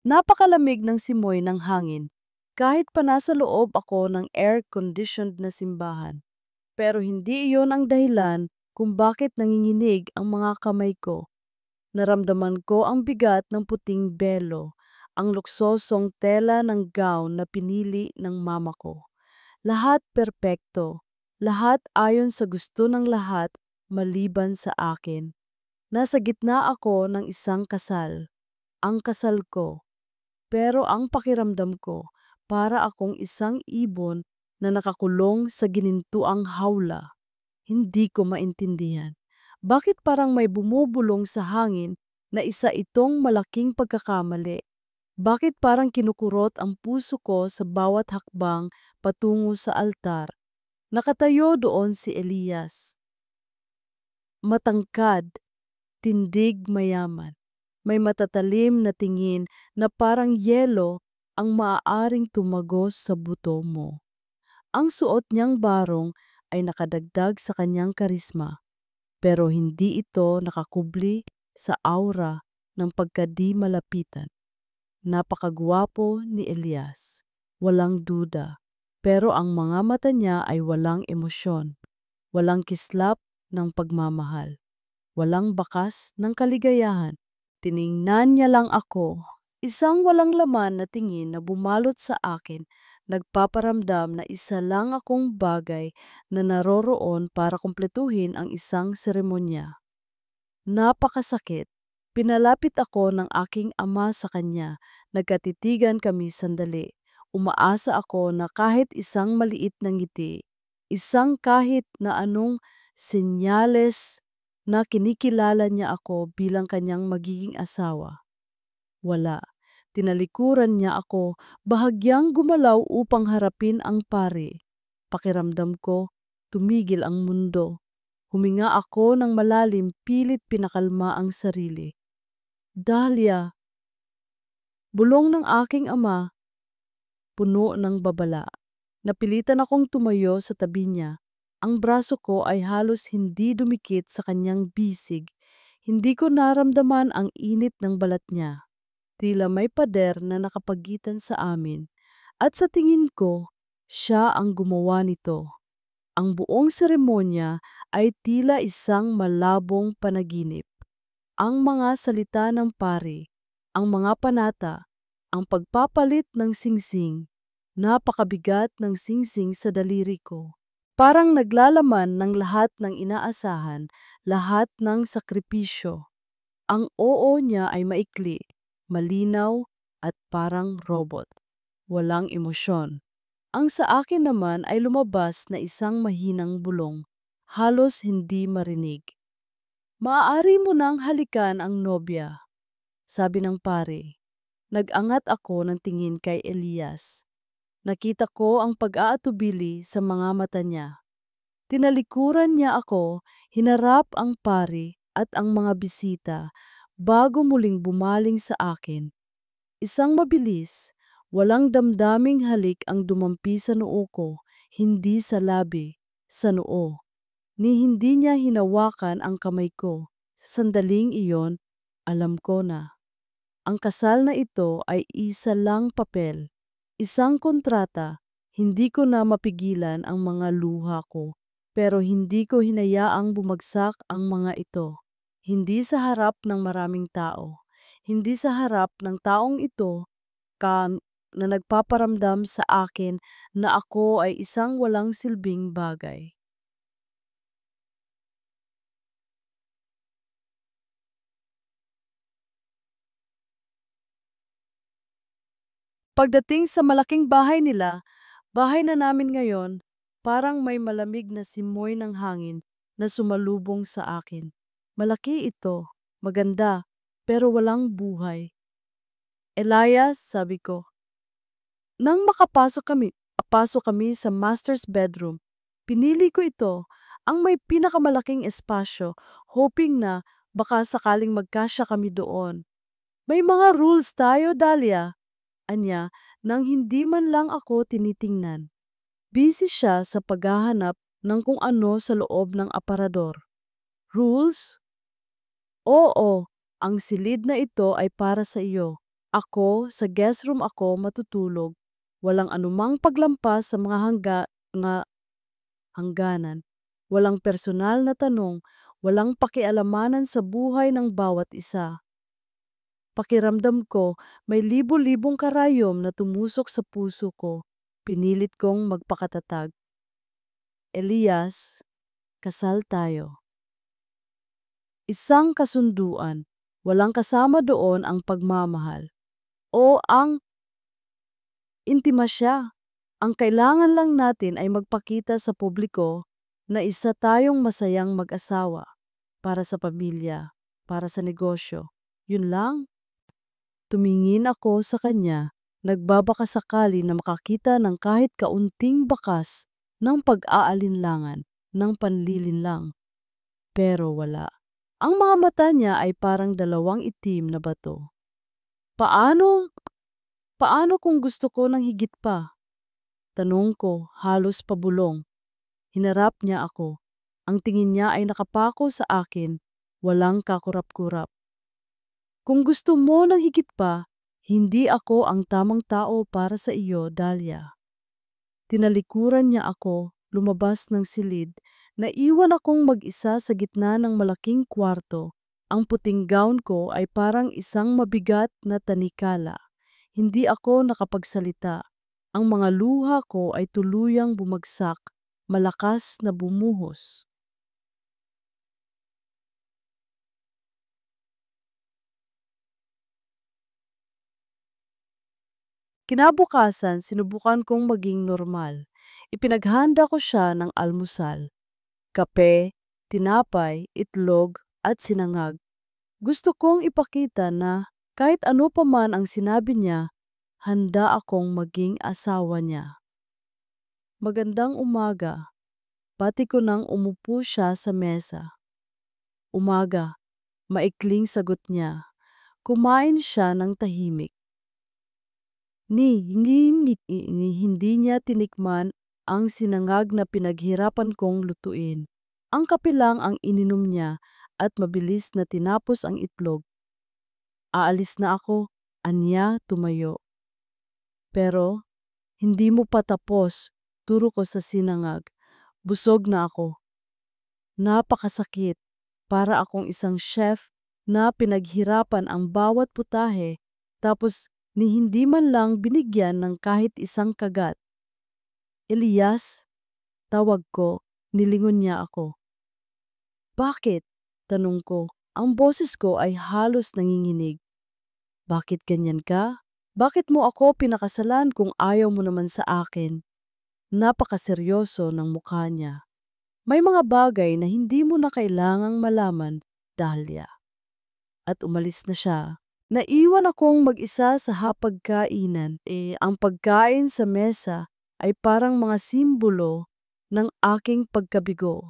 Napakalamig ng simoy ng hangin, kahit pa nasa loob ako ng air-conditioned na simbahan. Pero hindi iyon ang dahilan kung bakit nanginginig ang mga kamay ko. Naramdaman ko ang bigat ng puting belo, ang luksosong tela ng gown na pinili ng mama ko. Lahat perpekto, lahat ayon sa gusto ng lahat maliban sa akin. Nasa gitna ako ng isang kasal, ang kasal ko. Pero ang pakiramdam ko, para akong isang ibon na nakakulong sa ginintuang hawla. Hindi ko maintindihan. Bakit parang may bumubulong sa hangin na isa itong malaking pagkakamali? Bakit parang kinukurot ang puso ko sa bawat hakbang patungo sa altar? Nakatayo doon si Elias. Matangkad, tindig mayaman. May matatalim na tingin na parang yelo ang maaaring tumagos sa buto mo. Ang suot niyang barong ay nakadagdag sa kanyang karisma, pero hindi ito nakakubli sa aura ng pagkadi malapitan. Napakagwapo ni Elias, walang duda, pero ang mga mata niya ay walang emosyon, walang kislap ng pagmamahal, walang bakas ng kaligayahan. Tiningnan niya lang ako, isang walang laman na tingin na bumalot sa akin, nagpaparamdam na isa lang akong bagay na naroroon para kumpletuhin ang isang seremonya. Napakasakit. Pinalapit ako ng aking ama sa kanya, nagkatitigan kami sandali. Umaasa ako na kahit isang maliit na ngiti, isang kahit na anong senyales na kinikilala niya ako bilang kanyang magiging asawa. Wala. Tinalikuran niya ako, bahagyang gumalaw upang harapin ang pari. Pakiramdam ko, tumigil ang mundo. Huminga ako ng malalim, pilit pinakalma ang sarili. Dahlia, bulong ng aking ama, puno ng babala. Napilitan akong tumayo sa tabi niya. Ang braso ko ay halos hindi dumikit sa kanyang bisig. Hindi ko naramdaman ang init ng balat niya. Tila may pader na nakapagitan sa amin. At sa tingin ko, siya ang gumawa nito. Ang buong seremonya ay tila isang malabong panaginip. Ang mga salita ng pari, ang mga panata, ang pagpapalit ng singsing, napakabigat ng singsing sa daliri ko. Parang naglalaman ng lahat ng inaasahan, lahat ng sakripisyo. Ang oo niya ay maikli, malinaw at parang robot. Walang emosyon. Ang sa akin naman ay lumabas na isang mahinang bulong, halos hindi marinig. Maaari mo nang halikan ang nobya, sabi ng pare. Nag-angat ako ng tingin kay Elias. Nakita ko ang pag-aatubili sa mga mata niya. Tinalikuran niya ako, hinarap ang pari at ang mga bisita bago muling bumaling sa akin. Isang mabilis, walang damdaming halik ang dumampi sa noo ko, hindi sa labi, sa noo. Ni hindi niya hinawakan ang kamay ko. Sa sandaling iyon, alam ko na. Ang kasal na ito ay isa lang papel, isang kontrata. Hindi ko na mapigilan ang mga luha ko, pero hindi ko hinayaang bumagsak ang mga ito. Hindi sa harap ng maraming tao, hindi sa harap ng taong ito na nagpaparamdam sa akin na ako ay isang walang silbing bagay. Pagdating sa malaking bahay nila, bahay na namin ngayon, parang may malamig na simoy ng hangin na sumalubong sa akin. Malaki ito, maganda, pero walang buhay. Elias, sabi ko. Nang pasok kami sa master's bedroom, pinili ko ito, ang may pinakamalaking espasyo, hoping na baka sakaling magkasya kami doon. May mga rules tayo, Dahlia, anya, nang hindi man lang ako tinitingnan. Busy siya sa paghahanap ng kung ano sa loob ng aparador. Rules? Oo, ang silid na ito ay para sa iyo. Sa guest room ako matutulog. Walang anumang paglampas sa mga hangganan. Walang personal na tanong, walang pakialamanan sa buhay ng bawat isa. Pakiramdam ko, may libo-libong karayom na tumusok sa puso ko. Pinilit kong magpakatatag. Elias, kasal tayo. Isang kasunduan. Walang kasama doon ang pagmamahal. O ang intimasya. Ang kailangan lang natin ay magpakita sa publiko na isa tayong masayang mag-asawa para sa pamilya, para sa negosyo. Yun lang. Tumingin ako sa kanya, nagbabakasakali na makakita ng kahit kaunting bakas ng pag-aalinlangan, ng panlilinlang. Pero wala. Ang mga mata niya ay parang dalawang itim na bato. Paano? Paano kung gusto ko ng higit pa? Tanong ko, halos pabulong. Hinarap niya ako. Ang tingin niya ay nakapako sa akin, walang kakurap-kurap. Kung gusto mo ng higit pa, hindi ako ang tamang tao para sa iyo, Dahlia. Tinalikuran niya ako, lumabas ng silid, naiwan akong mag-isa sa gitna ng malaking kwarto. Ang puting gown ko ay parang isang mabigat na tanikala. Hindi ako nakapagsalita. Ang mga luha ko ay tuluyang bumagsak, malakas na bumuhos. Kinabukasan, sinubukan kong maging normal. Ipinaghanda ko siya ng almusal, kape, tinapay, itlog, at sinangag. Gusto kong ipakita na kahit ano pa man ang sinabi niya, handa akong maging asawa niya. Magandang umaga. Pati ko nang umupo siya sa mesa. Umaga, maikling sagot niya. Kumain siya ng tahimik. Hindi niya tinikman ang sinangag na pinaghirapan kong lutuin. Ang kape lang ang ininom niya at mabilis na tinapos ang itlog. Aalis na ako, anya tumayo. Pero, hindi mo pa tapos, turo ko sa sinangag. Busog na ako. Napakasakit, para akong isang chef na pinaghirapan ang bawat putahe tapos ni hindi man lang binigyan ng kahit isang kagat. Elias, tawag ko, nilingon niya ako. Bakit? Tanong ko. Ang boses ko ay halos nanginginig. Bakit ganyan ka? Bakit mo ako pinakasalan kung ayaw mo naman sa akin? Napakaseryoso ng mukha niya. May mga bagay na hindi mo na kailangang malaman, Dahlia. At umalis na siya. Naiwan akong mag-isa sa hapagkainan. Ang pagkain sa mesa ay parang mga simbolo ng aking pagkabigo.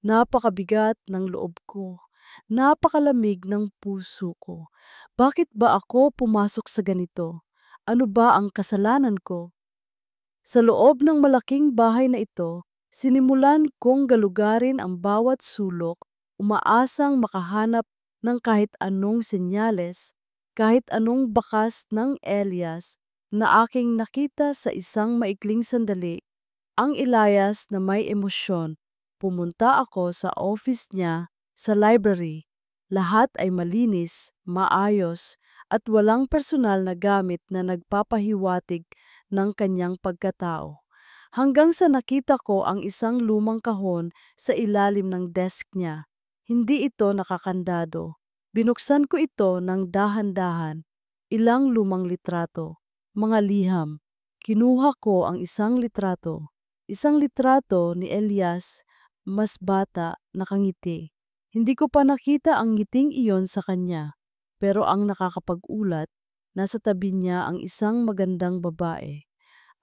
Napakabigat ng loob ko. Napakalamig ng puso ko. Bakit ba ako pumasok sa ganito? Ano ba ang kasalanan ko? Sa loob ng malaking bahay na ito, sinimulan kong galugarin ang bawat sulok, umaasang makahanap ng kahit anong senyales, kahit anong bakas ng Elias na aking nakita sa isang maikling sandali. Ang Elias na may emosyon. Pumunta ako sa office niya, sa library. Lahat ay malinis, maayos, at walang personal na gamit na nagpapahiwatig ng kanyang pagkatao. Hanggang sa nakita ko ang isang lumang kahon sa ilalim ng desk niya. Hindi ito nakakandado. Binuksan ko ito ng dahan-dahan. Ilang lumang litrato, mga liham. Kinuha ko ang isang litrato. Isang litrato ni Elias, mas bata, nakangiti. Hindi ko pa nakita ang ngiting iyon sa kanya, pero ang nakakapag-ulat, nasa tabi niya ang isang magandang babae.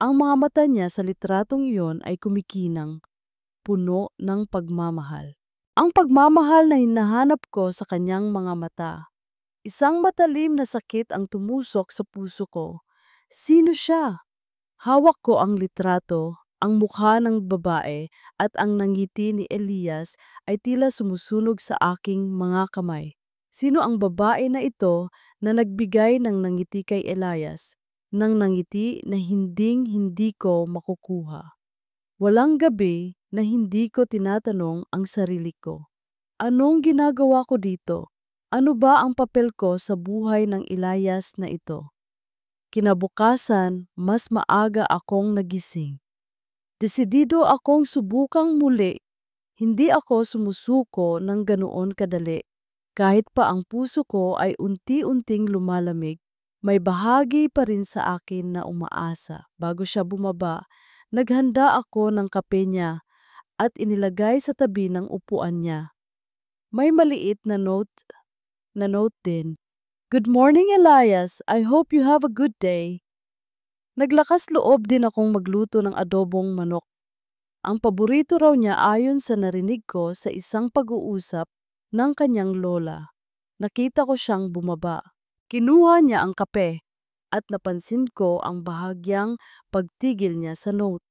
Ang mga mata niya sa litratong iyon ay kumikinang, puno ng pagmamahal. Ang pagmamahal na hinahanap ko sa kanyang mga mata. Isang matalim na sakit ang tumusok sa puso ko. Sino siya? Hawak ko ang litrato, ang mukha ng babae at ang nangiti ni Elias ay tila sumusunog sa aking mga kamay. Sino ang babae na ito na nagbigay ng nangiti kay Elias, ng nangiti na hinding-hindi ko makukuha? Walang gabi na hindi ko tinatanong ang sarili ko. Anong ginagawa ko dito? Ano ba ang papel ko sa buhay ng Elias na ito? Kinabukasan, mas maaga akong nagising. Desidido akong subukang muli. Hindi ako sumusuko ng ganoon kadali. Kahit pa ang puso ko ay unti-unting lumalamig, may bahagi pa rin sa akin na umaasa. Bago siya bumaba, naghanda ako ng kape niya at inilagay sa tabi ng upuan niya. May maliit na note din. Good morning, Elias. I hope you have a good day. Naglakas loob din akong magluto ng adobong manok. Ang paborito raw niya ayon sa narinig ko sa isang pag-uusap ng kanyang lola. Nakita ko siyang bumaba. Kinuha niya ang kape at napansin ko ang bahagyang pagtigil niya sa note.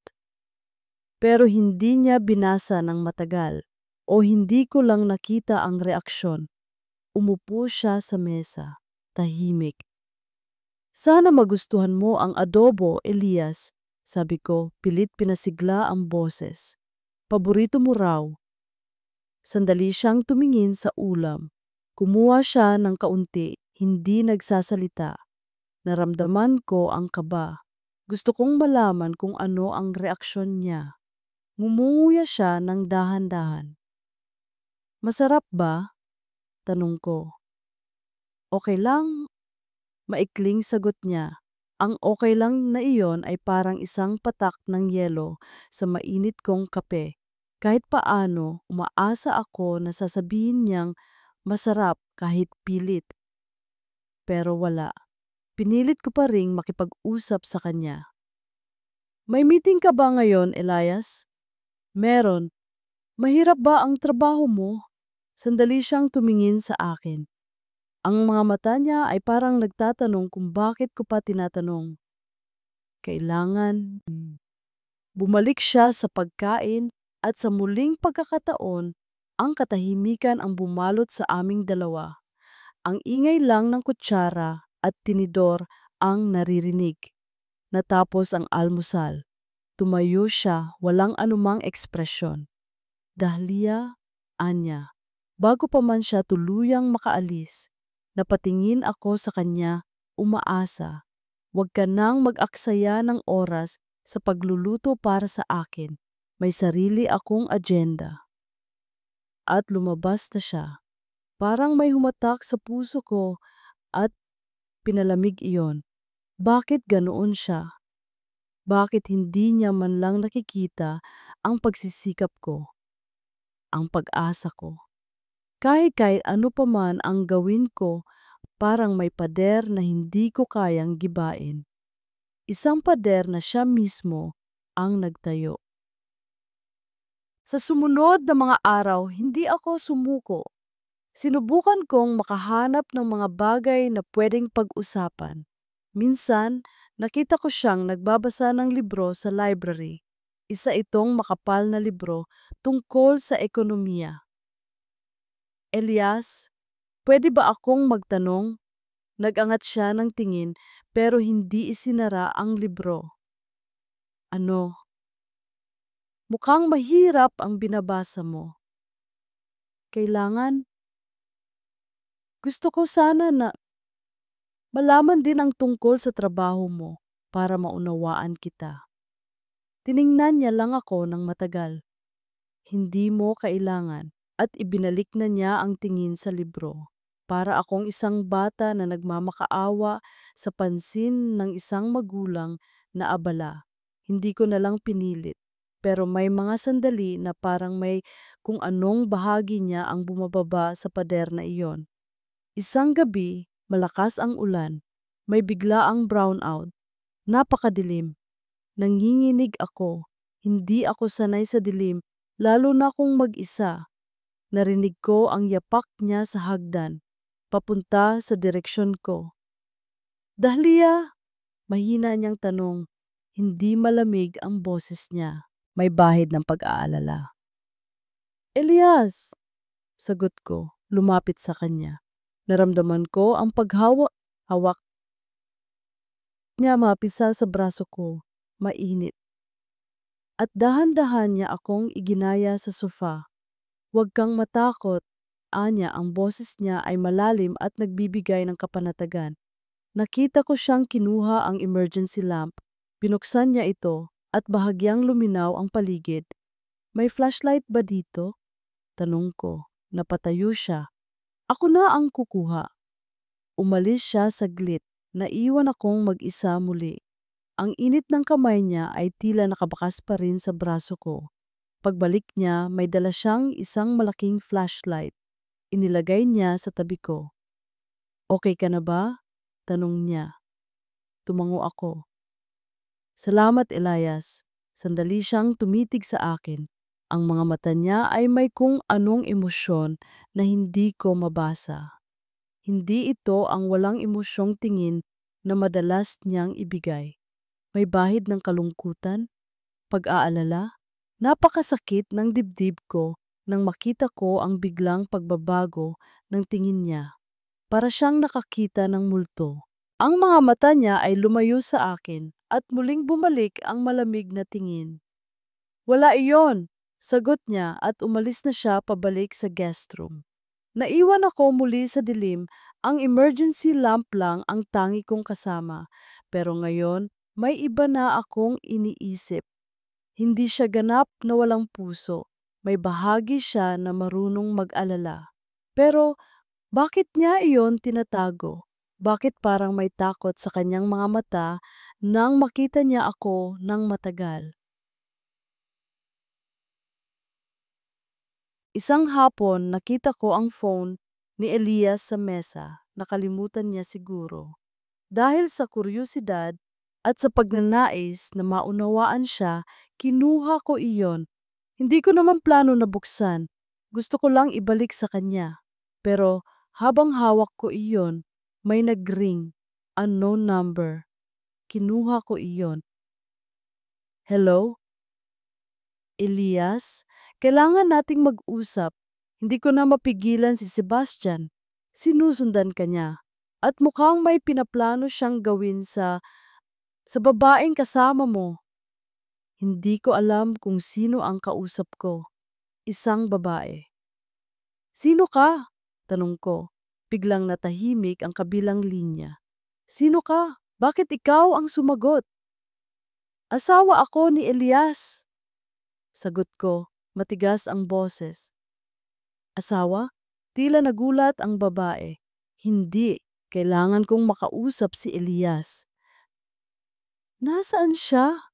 Pero hindi niya binasa ng matagal o hindi ko lang nakita ang reaksyon. Umupo siya sa mesa, tahimik. Sana magustuhan mo ang adobo, Elias, sabi ko, pilit pinasigla ang boses. Paborito mo raw. Sandali siyang tumingin sa ulam. Kumuha siya ng kaunti, hindi nagsasalita. Naramdaman ko ang kaba. Gusto kong malaman kung ano ang reaksyon niya. Ngumunguya siya ng dahan-dahan. Masarap ba? Tanong ko. Okay lang, maikling sagot niya. Ang okay lang na iyon ay parang isang patak ng yelo sa mainit kong kape. Kahit paano, umaasa ako na sasabihin niyang masarap kahit pilit. Pero wala. Pinilit ko pa ring makipag-usap sa kanya. May meeting ka ba ngayon, Elias? Meron. Mahirap ba ang trabaho mo? Sandali siyang tumingin sa akin. Ang mga mata niya ay parang nagtatanong kung bakit ko pa tinatanong. Kailangan. Bumalik siya sa pagkain at sa muling pagkakataon, ang katahimikan ang bumalot sa aming dalawa. Ang ingay lang ng kutsara at tinidor ang naririnig. Natapos ang almusal. Tumayo siya, walang anumang ekspresyon. Dahlia, Anya. Bago pa man siya tuluyang makaalis, napatingin ako sa kanya, umaasa. Huwag ka nang mag-aksaya ng oras sa pagluluto para sa akin. May sarili akong agenda. At lumabas na siya. Parang may humatak sa puso ko at pinalamig iyon. Bakit ganoon siya? Bakit hindi niya man lang nakikita ang pagsisikap ko, ang pag-asa ko? Kahit ano pa man ang gawin ko, parang may pader na hindi ko kayang gibain. Isang pader na siya mismo ang nagtayo. Sa sumunod na mga araw, hindi ako sumuko. Sinubukan kong makahanap ng mga bagay na pwedeng pag-usapan. Minsan, nakita ko siyang nagbabasa ng libro sa library. Isa itong makapal na libro tungkol sa ekonomiya. Elias, pwede ba akong magtanong? Nagangat siya ng tingin pero hindi isinara ang libro. Ano? Mukhang mahirap ang binabasa mo. Kailangan? Gusto ko sana na malaman din ang tungkol sa trabaho mo para maunawaan kita. Tiningnan niya lang ako ng matagal. Hindi mo kailangan at ibinalik na niya ang tingin sa libro. Para akong isang bata na nagmamakaawa sa pansin ng isang magulang na abala. Hindi ko na lang pinilit. Pero may mga sandali na parang may kung anong bahagi niya ang bumababa sa pader na iyon. Isang gabi, malakas ang ulan. May biglaang brownout. Napakadilim. Nanginginig ako. Hindi ako sanay sa dilim, lalo na kung mag-isa. Narinig ko ang yapak niya sa hagdan, papunta sa direksyon ko. Dahlia, mahina niyang tanong. Hindi malamig ang boses niya. May bahid ng pag-aalala. Elias, sagot ko, lumapit sa kanya. Naramdaman ko ang hawak niya mapisa sa braso ko, mainit. At dahan-dahan niya akong iginaya sa sofa. Huwag kang matakot, anya ang boses niya ay malalim at nagbibigay ng kapanatagan. Nakita ko siyang kinuha ang emergency lamp. Binuksan niya ito at bahagyang luminaw ang paligid. May flashlight ba dito? Tanong ko. Napatayo siya. Ako na ang kukuha. Umalis siya saglit. Naiwan akong mag-isa muli. Ang init ng kamay niya ay tila nakabakas pa rin sa braso ko. Pagbalik niya, may dala siyang isang malaking flashlight. Inilagay niya sa tabi ko. Okay ka na ba? Tanong niya. Tumango ako. Salamat, Elias. Sandali siyang tumitig sa akin. Ang mga mata niya ay may kung anong emosyon na hindi ko mabasa. Hindi ito ang walang emosyong tingin na madalas niyang ibigay. May bahid ng kalungkutan, pag-aalala, napakasakit ng dibdib ko nang makita ko ang biglang pagbabago ng tingin niya. Para siyang nakakita ng multo. Ang mga mata niya ay lumayo sa akin at muling bumalik ang malamig na tingin. Wala iyon, sagot niya at umalis na siya pabalik sa guest room. Naiwan ako muli sa dilim, ang emergency lamp lang ang tangi kong kasama. Pero ngayon, may iba na akong iniisip. Hindi siya ganap na walang puso. May bahagi siya na marunong mag-alala. Pero bakit niya iyon tinatago? Bakit parang may takot sa kanyang mga mata nang makita niya ako ng matagal? Isang hapon, nakita ko ang phone ni Elias sa mesa. Nakalimutan niya siguro. Dahil sa kuryosidad at sa pagnanais na maunawaan siya, kinuha ko iyon. Hindi ko naman plano na buksan. Gusto ko lang ibalik sa kanya. Pero habang hawak ko iyon, may nagring. Unknown number. Kinuha ko iyon. Hello? Elias? Kailangan nating mag-usap. Hindi ko na mapigilan si Sebastian. Sinusundan ka niya. At mukhang may pinaplano siyang gawin sa babaeng kasama mo. Hindi ko alam kung sino ang kausap ko. Isang babae. Sino ka? Tanong ko. Biglang natahimik ang kabilang linya. Sino ka? Bakit ikaw ang sumagot? Asawa ako ni Elias. Sagot ko, matigas ang boses. Asawa? Tila nagulat ang babae. Hindi, kailangan kong makausap si Elias. Nasaan siya?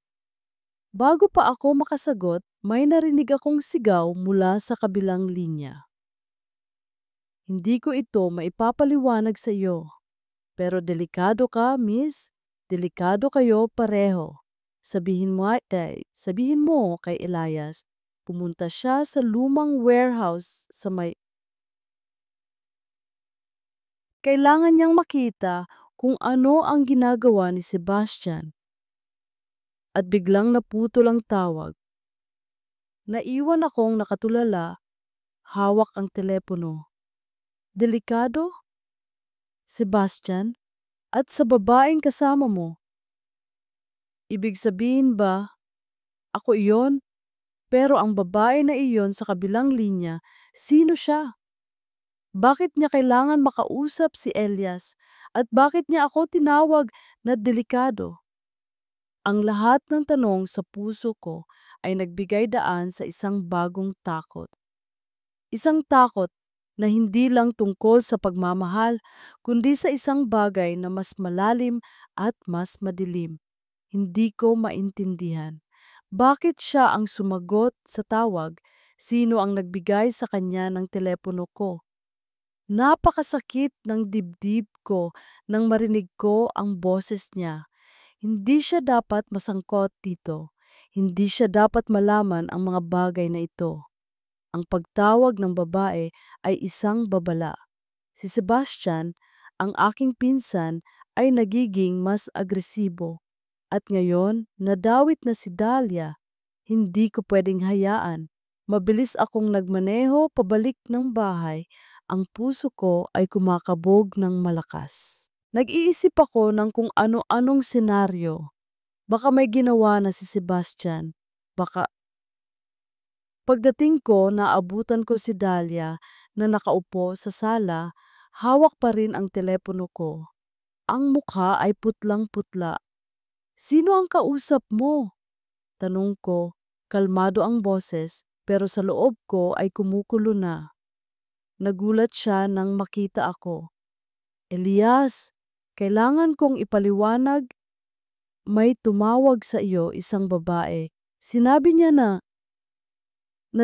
Bago pa ako makasagot, may narinig akong sigaw mula sa kabilang linya. Hindi ko ito maipapaliwanag sa iyo. Pero delikado ka, miss. Delikado kayo pareho. Sabihin mo kay Elias, pumunta siya sa lumang warehouse sa may... Kailangan niyang makita kung ano ang ginagawa ni Sebastian. At biglang naputol ang tawag. Naiwan akong nakatulala, hawak ang telepono. Delikado? Sebastian? At sa babaeng kasama mo? Ibig sabihin ba, ako iyon? Pero ang babae na iyon sa kabilang linya, sino siya? Bakit niya kailangan makausap si Elias? At bakit niya ako tinawag na delikado? Ang lahat ng tanong sa puso ko ay nagbigay daan sa isang bagong takot. Isang takot na hindi lang tungkol sa pagmamahal, kundi sa isang bagay na mas malalim at mas madilim. Hindi ko maintindihan. Bakit siya ang sumagot sa tawag? Sino ang nagbigay sa kanya ng telepono ko? Napakasakit ng dibdib ko nang marinig ko ang boses niya. Hindi siya dapat masangkot dito. Hindi siya dapat malaman ang mga bagay na ito. Ang pagtawag ng babae ay isang babala. Si Sebastian, ang aking pinsan, ay nagiging mas agresibo. At ngayon, nadawit na si Dahlia. Hindi ko pwedeng hayaan. Mabilis akong nagmaneho pabalik ng bahay Ang puso ko ay kumakabog ng malakas. Nag-iisip ako ng kung ano-anong senaryo. Baka may ginawa na si Sebastian. Baka pagdating ko, naabutan ko si Dahlia na nakaupo sa sala, hawak pa rin ang telepono ko. Ang mukha ay putlang-putla. "Sino ang kausap mo?" Tanong ko. Kalmado ang boses, pero sa loob ko ay kumukulo na. Nagulat siya nang makita ako. "Elias, kailangan kong ipaliwanag. May tumawag sa iyo, isang babae. Sinabi niya na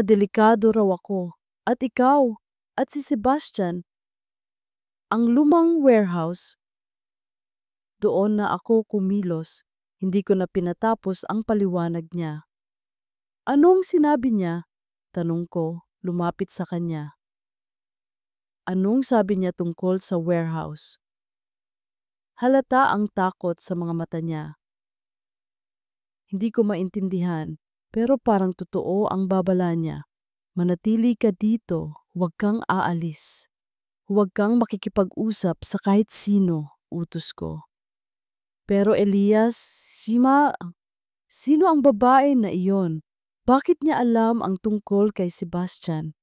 delikado raw ako. At ikaw, at si Sebastian, ang lumang warehouse." Doon na ako kumilos. Hindi ko na pinatapos ang paliwanag niya. "Anong sinabi niya?" Tanong ko, lumapit sa kanya. "Anong sabi niya tungkol sa warehouse?" Halata ang takot sa mga mata niya. Hindi ko maintindihan, pero parang totoo ang babala niya. "Manatili ka dito, huwag kang aalis. Huwag kang makikipag-usap sa kahit sino," utos ko. "Pero Elias, sino ang babae na iyon? Bakit niya alam ang tungkol kay Sebastian?"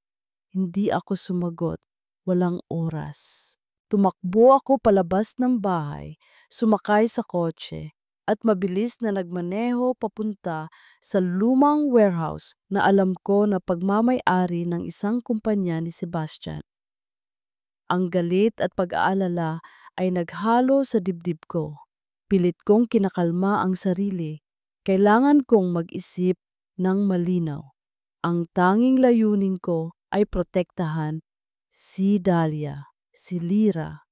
Hindi ako sumagot. Walang oras. Tumakbo ako palabas ng bahay, sumakay sa kotse, at mabilis na nagmaneho papunta sa lumang warehouse na alam ko na pagmamay-ari ng isang kumpanya ni Sebastian. Ang galit at pag-aalala ay naghalo sa dibdib ko. Pilit kong kinakalma ang sarili. Kailangan kong mag-isip ng malinaw. Ang tanging layunin ko ay protektahan si Dahlia, si Lyra.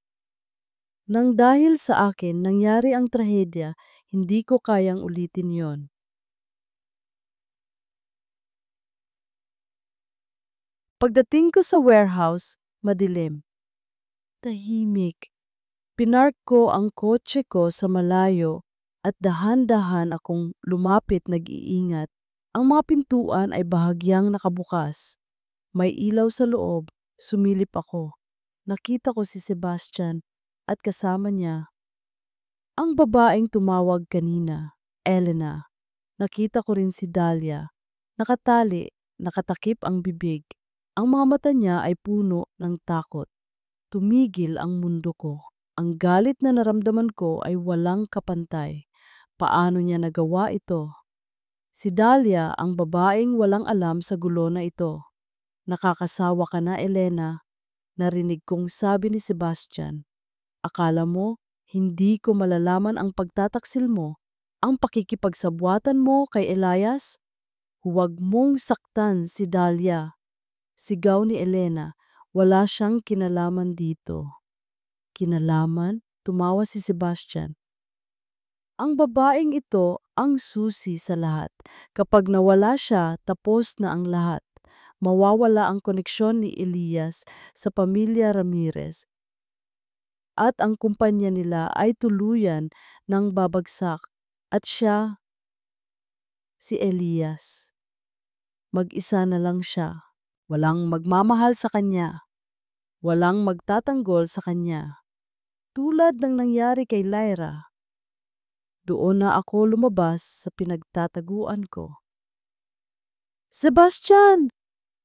Nang dahil sa akin nangyari ang trahedya, hindi ko kayang ulitin yon. Pagdating ko sa warehouse, madilim. Tahimik. Pinark ko ang kotse ko sa malayo at dahan-dahan akong lumapit nag-iingat. Ang mga pintuan ay bahagyang nakabukas. May ilaw sa loob, sumilip ako. Nakita ko si Sebastian at kasama niya ang babaeng tumawag kanina, Elena. Nakita ko rin si Dahlia. Nakatali, nakatakip ang bibig. Ang mga mata niya ay puno ng takot. Tumigil ang mundo ko. Ang galit na naramdaman ko ay walang kapantay. Paano niya nagawa ito? Si Dahlia ang babaeng walang alam sa gulo na ito. "Nakakasawa ka na, Elena," narinig kong sabi ni Sebastian. "Akala mo, hindi ko malalaman ang pagtataksil mo, ang pakikipagsabwatan mo kay Elias? Huwag mong saktan si Dahlia." Sigaw ni Elena. "Wala siyang kinalaman dito." "Kinalaman?" Tumawa si Sebastian. "Ang babaeng ito ang susi sa lahat. Kapag nawala siya, tapos na ang lahat. Mawawala ang koneksyon ni Elias sa pamilya Ramirez at ang kumpanya nila ay tuluyan ng babagsak. At siya, si Elias, mag-isa na lang siya. Walang magmamahal sa kanya. Walang magtatanggol sa kanya. Tulad ng nangyari kay Lyra." Doon na ako lumabas sa pinagtataguan ko. "Sebastian!"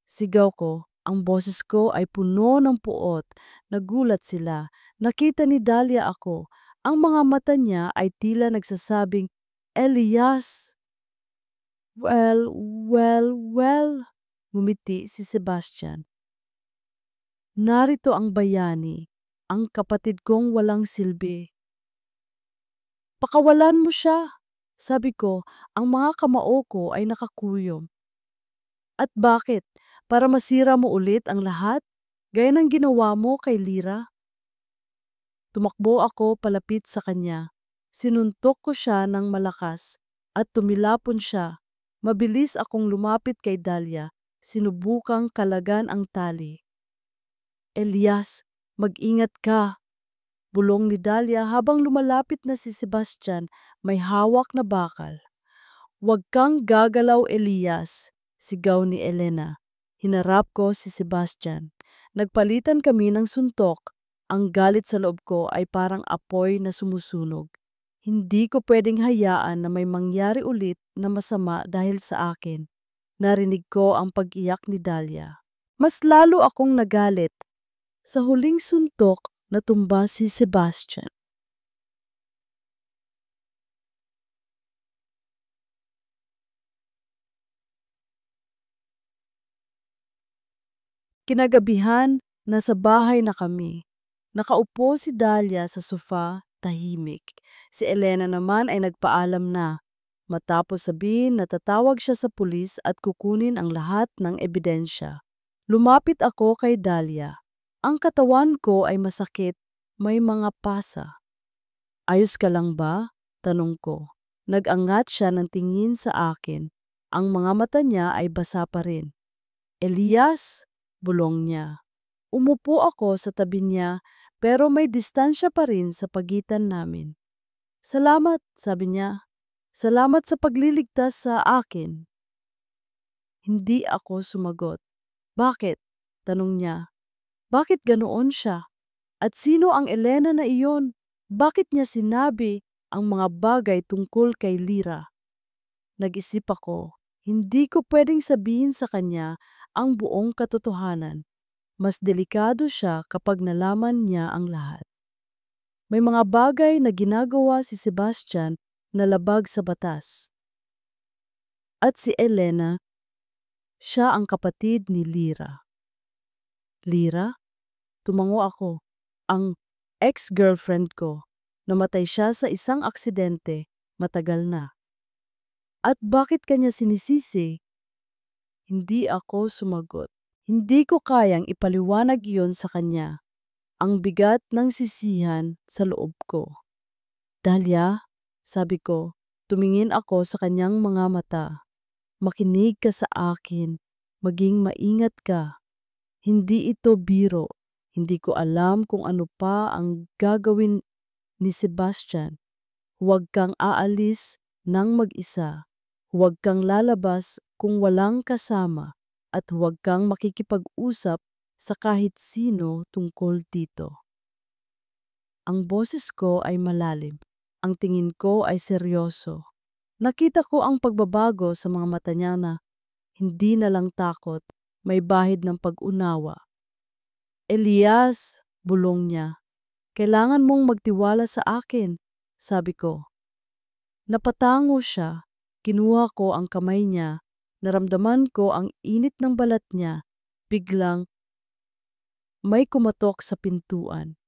Sigaw ko. Ang boses ko ay puno ng puot. Nagulat sila. Nakita ni Dahlia ako. Ang mga mata niya ay tila nagsasabing, "Elias!" "Well, well, well," ngumiti si Sebastian. "Narito ang bayani, ang kapatid kong walang silbi." "Pakawalan mo siya," sabi ko. Ang mga kamao ko ay nakakuyom. "At bakit? Para masira mo ulit ang lahat? Gaya ng ginawa mo kay Lyra?" Tumakbo ako palapit sa kanya. Sinuntok ko siya ng malakas at tumilapon siya. Mabilis akong lumapit kay Dahlia. Sinubukang kalagan ang tali. "Elias, mag-ingat ka," bulong ni Dahlia habang lumalapit na si Sebastian may hawak na bakal. "Huwag kang gagalaw, Elias," sigaw ni Elena. Hinarap ko si Sebastian. Nagpalitan kami ng suntok. Ang galit sa loob ko ay parang apoy na sumusunog. Hindi ko pwedeng hayaan na may mangyari ulit na masama dahil sa akin. Narinig ko ang pag-iyak ni Dahlia. Mas lalo akong nagalit. Sa huling suntok, natumba si Sebastian. Kinagabihan, nasa bahay na kami. Nakaupo si Dahlia sa sofa, tahimik. Si Elena naman ay nagpaalam na. Matapos sabihin na tatawag siya sa pulis at kukunin ang lahat ng ebidensya. Lumapit ako kay Dahlia. Ang katawan ko ay masakit, may mga pasa. Ayos ka lang ba? Tanong ko. Nag-angat siya ng tingin sa akin. Ang mga mata niya ay basa pa rin. Elias, bulong niya. Umupo ako sa tabi niya pero may distansya pa rin sa pagitan namin. Salamat, sabi niya. Salamat sa pagliligtas sa akin. Hindi ako sumagot. Bakit? Tanong niya. Bakit ganoon siya? At sino ang Elena na iyon? Bakit niya sinabi ang mga bagay tungkol kay Lyra? Nag-isip ako, hindi ko pwedeng sabihin sa kanya ang buong katotohanan. Mas delikado siya kapag nalaman niya ang lahat. May mga bagay na ginagawa si Sebastian na labag sa batas. At si Elena, siya ang kapatid ni Lyra. Lyra? Tumango ako. Ang ex-girlfriend ko. Namatay siya sa isang aksidente matagal na. At bakit kanya sinisisi? Hindi ako sumagot. Hindi ko kayang ipaliwanag iyon sa kanya. Ang bigat ng sisihan sa loob ko. Dahlia, sabi ko, tumingin ako sa kanyang mga mata. Makinig ka sa akin. Maging maingat ka. Hindi ito biro. Hindi ko alam kung ano pa ang gagawin ni Sebastian. Huwag kang aalis nang mag-isa. Huwag kang lalabas kung walang kasama. At huwag kang makikipag-usap sa kahit sino tungkol dito. Ang boses ko ay malalim. Ang tingin ko ay seryoso. Nakita ko ang pagbabago sa mga mata niya na hindi na lang takot, may bahid ng pag-unawa. Elias, bulong niya, kailangan mong magtiwala sa akin, sabi ko. Napatango siya, kinuha ko ang kamay niya, naramdaman ko ang init ng balat niya, biglang may kumatok sa pintuan.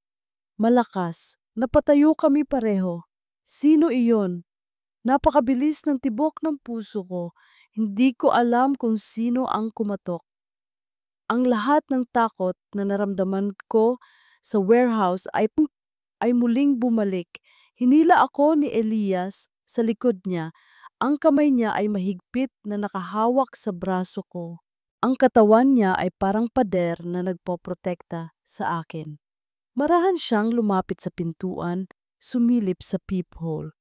Malakas, napatayo kami pareho. Sino iyon? Napakabilis ng tibok ng puso ko, hindi ko alam kung sino ang kumatok. Ang lahat ng takot na naramdaman ko sa warehouse ay muling bumalik. Hinila ako ni Elias sa likod niya. Ang kamay niya ay mahigpit na nakahawak sa braso ko. Ang katawan niya ay parang pader na nagpoprotekta sa akin. Marahan siyang lumapit sa pintuan, sumilip sa peephole.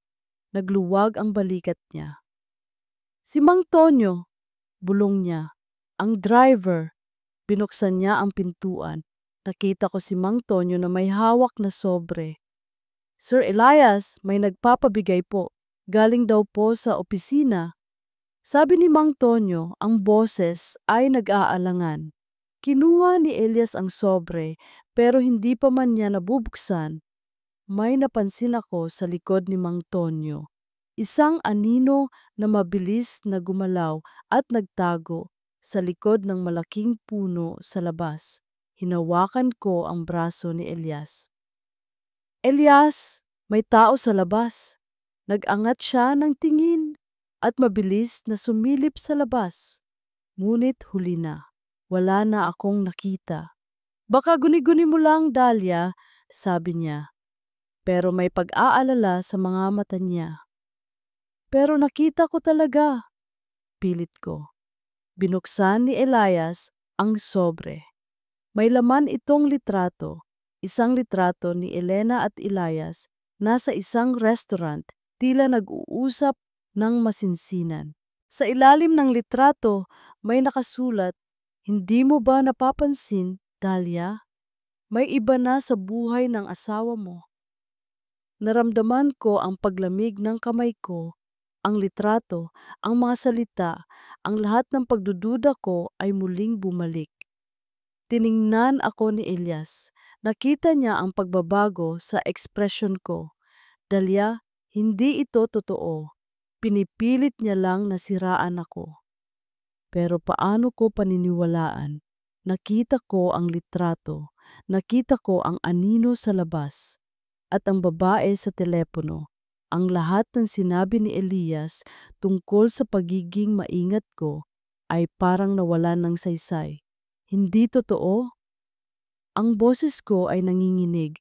Nagluwag ang balikat niya. Si Mang Tonyo, bulong niya. Ang driver. Binuksan niya ang pintuan. Nakita ko si Mang Tonyo na may hawak na sobre. Sir Elias, may nagpapabigay po. Galing daw po sa opisina. Sabi ni Mang Tonyo, ang boses ay nag-aalangan. Kinuha ni Elias ang sobre pero hindi pa man niya nabubuksan. May napansin ako sa likod ni Mang Tonyo. Isang anino na mabilis na gumalaw at nagtago sa likod ng malaking puno sa labas. Hinawakan ko ang braso ni Elias. Elias, may tao sa labas. Nag-angat siya ng tingin at mabilis na sumilip sa labas. Ngunit huli na. Wala na akong nakita. Baka guni-guni mo lang, Dahlia, sabi niya. Pero may pag-aalala sa mga mata niya. Pero nakita ko talaga. Pilit ko. Binuksan ni Elias ang sobre. May laman itong litrato. Isang litrato ni Elena at Elias nasa isang restaurant, tila nag-uusap ng masinsinan. Sa ilalim ng litrato may nakasulat, "Hindi mo ba napapansin, Dahlia, may iba na sa buhay ng asawa mo. Naramdaman ko ang paglamig ng kamay ko, ang litrato, ang mga salita, ang lahat ng pagdududa ko ay muling bumalik. Tiningnan ako ni Elias. Nakita niya ang pagbabago sa ekspresyon ko. Dahlia, hindi ito totoo. Pinipilit niya lang na siraan ako. Pero paano ko paniniwalaan? Nakita ko ang litrato. Nakita ko ang anino sa labas. At ang babae sa telepono. Ang lahat ng sinabi ni Elias tungkol sa pagiging maingat ko ay parang nawalan ng saysay. Hindi totoo? Ang boses ko ay nanginginig.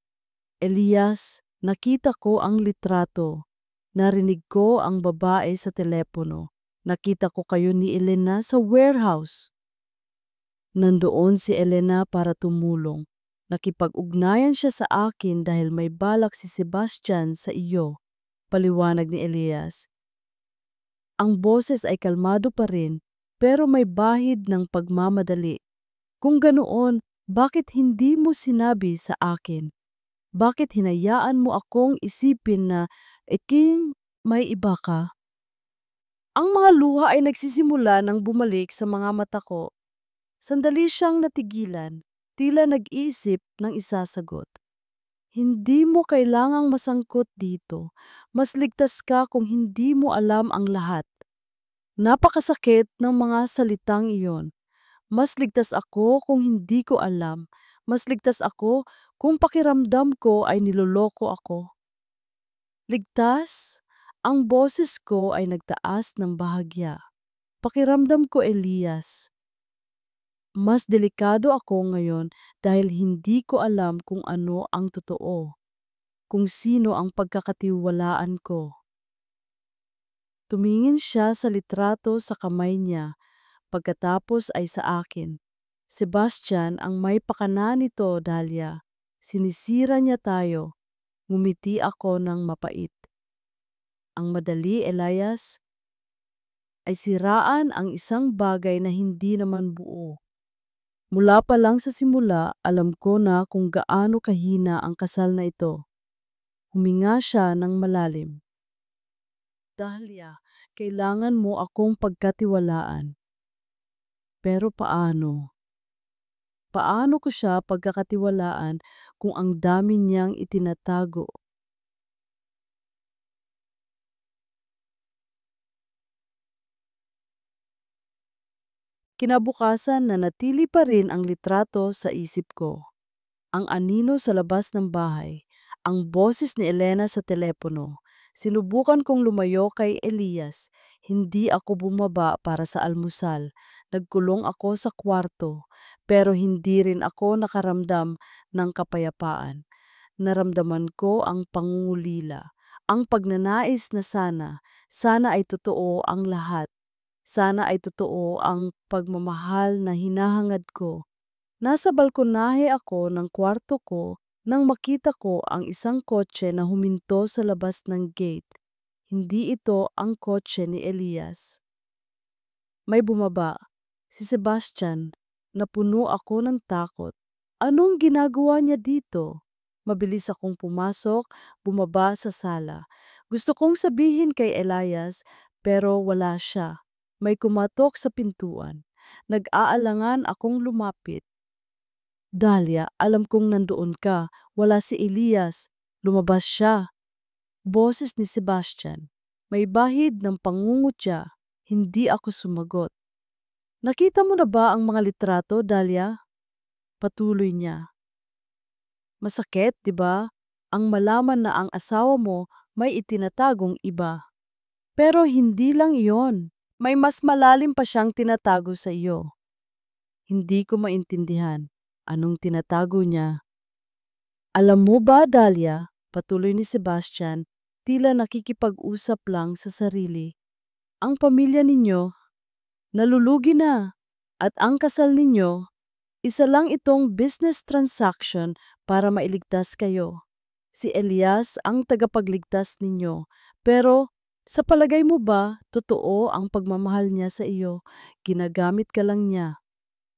Elias, nakita ko ang litrato. Narinig ko ang babae sa telepono. Nakita ko kayo ni Elena sa warehouse. Nandoon si Elena para tumulong. Nakipag-ugnayan siya sa akin dahil may balak si Sebastian sa iyo, paliwanag ni Elias. Ang boses ay kalmado pa rin, pero may bahid ng pagmamadali. Kung ganoon, bakit hindi mo sinabi sa akin? Bakit hinayaan mo akong isipin na iking may iba ka? Ang mga luha ay nagsisimula nang bumalik sa mga mata ko. Sandali siyang natigilan, tila nag-iisip ng isasagot. Hindi mo kailangang masangkot dito. Mas ligtas ka kung hindi mo alam ang lahat. Napakasakit ng mga salitang iyon. Mas ligtas ako kung hindi ko alam. Mas ligtas ako kung pakiramdam ko ay niloloko ako. Ligtas? Ang boses ko ay nagtaas ng bahagya. Pakiramdam ko, Elias. Mas delikado ako ngayon dahil hindi ko alam kung ano ang totoo, kung sino ang pagkakatiwalaan ko. Tumingin siya sa litrato sa kamay niya, pagkatapos ay sa akin. Sebastian ang may pakana nito, Dahlia. Sinisira niya tayo. Ngumiti ako ng mapait. Ang madali, Elias, ay siraan ang isang bagay na hindi naman buo. Mula pa lang sa simula, alam ko na kung gaano kahina ang kasal na ito. Huminga siya ng malalim. Dahlia, kailangan mo akong pagkatiwalaan. Pero paano? Paano ko siya pagkakatiwalaan kung ang dami niyang itinatago? Kinabukasan nanatili pa rin ang litrato sa isip ko. Ang anino sa labas ng bahay, ang boses ni Elena sa telepono. Sinubukan kong lumayo kay Elias. Hindi ako bumaba para sa almusal. Nagkulong ako sa kwarto, pero hindi rin ako nakaramdam ng kapayapaan. Naramdaman ko ang pangungulila, ang pagnanais na sana ay totoo ang lahat. Sana ay totoo ang pagmamahal na hinahangad ko. Nasa balkonahe ako ng kwarto ko nang makita ko ang isang kotse na huminto sa labas ng gate. Hindi ito ang kotse ni Elias. May bumaba. Si Sebastian. Napuno ako ng takot. Anong ginagawa niya dito? Mabilis akong pumasok, bumaba sa sala. Gusto kong sabihin kay Elias, pero wala siya. May kumatok sa pintuan. Nag-aalangan akong lumapit. Dahlia, alam kong nandoon ka. Wala si Elias. Lumabas siya. Boses ni Sebastian. May bahid ng pangungutya. Hindi ako sumagot. Nakita mo na ba ang mga litrato, Dahlia? Patuloy niya. Masakit, di ba? Ang malaman na ang asawa mo may itinatagong iba. Pero hindi lang iyon. May mas malalim pa siyang tinatago sa iyo. Hindi ko maintindihan. Anong tinatago niya? Alam mo ba, Dahlia, patuloy ni Sebastian, tila nakikipag-usap lang sa sarili. Ang pamilya ninyo, nalulugi na. At ang kasal ninyo, isa lang itong business transaction para mailigtas kayo. Si Elias ang tagapagligtas ninyo. Pero sa palagay mo ba, totoo ang pagmamahal niya sa iyo? Ginagamit ka lang niya.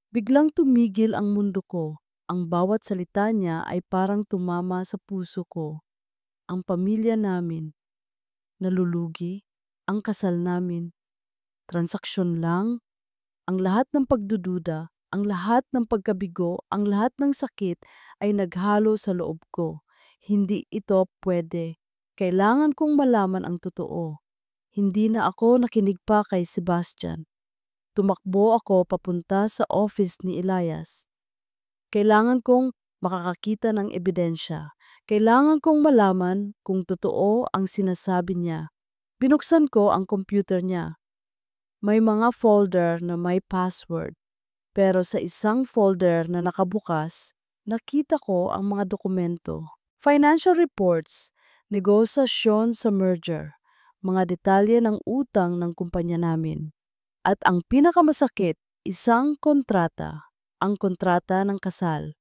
Biglang tumigil ang mundo ko. Ang bawat salita niya ay parang tumama sa puso ko. Ang pamilya namin, nalulugi, ang kasal namin, transaksyon lang, ang lahat ng pagdududa, ang lahat ng pagkabigo, ang lahat ng sakit ay naghalo sa loob ko. Hindi ito pwede. Kailangan kong malaman ang totoo. Hindi na ako nakinig pa kay Sebastian. Tumakbo ako papunta sa office ni Elias. Kailangan kong makakakita ng ebidensya. Kailangan kong malaman kung totoo ang sinasabi niya. Binuksan ko ang computer niya. May mga folder na may password. Pero sa isang folder na nakabukas, nakita ko ang mga dokumento. Financial reports, negosasyon sa merger, mga detalye ng utang ng kumpanya namin. At ang pinakamasakit, isang kontrata, ang kontrata ng kasal.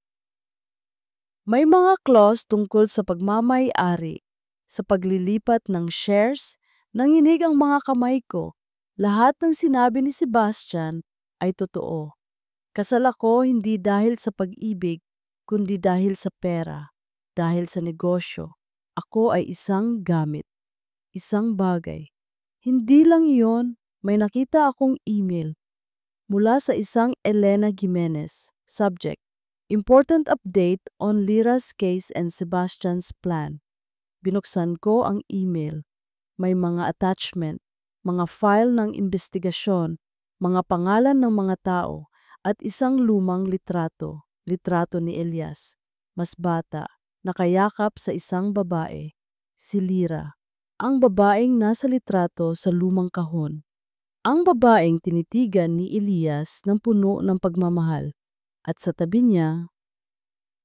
May mga clause tungkol sa pagmamay-ari, sa paglilipat ng shares, nanginig ang mga kamay ko. Lahat ng sinabi ni Sebastian ay totoo. Kasal ako hindi dahil sa pag-ibig, kundi dahil sa pera, dahil sa negosyo. Ako ay isang gamit, isang bagay. Hindi lang iyon, may nakita akong email mula sa isang Elena Jimenez. Subject: Important update on Lira's case and Sebastian's plan. Binuksan ko ang email. May mga attachment, mga file ng investigasyon, mga pangalan ng mga tao, at isang lumang litrato, litrato ni Elias. Mas bata, nakayakap sa isang babae, si Lira. Ang babaeng nasa litrato sa lumang kahon. Ang babaeng tinitigan ni Elias ng puno ng pagmamahal. At sa tabi niya,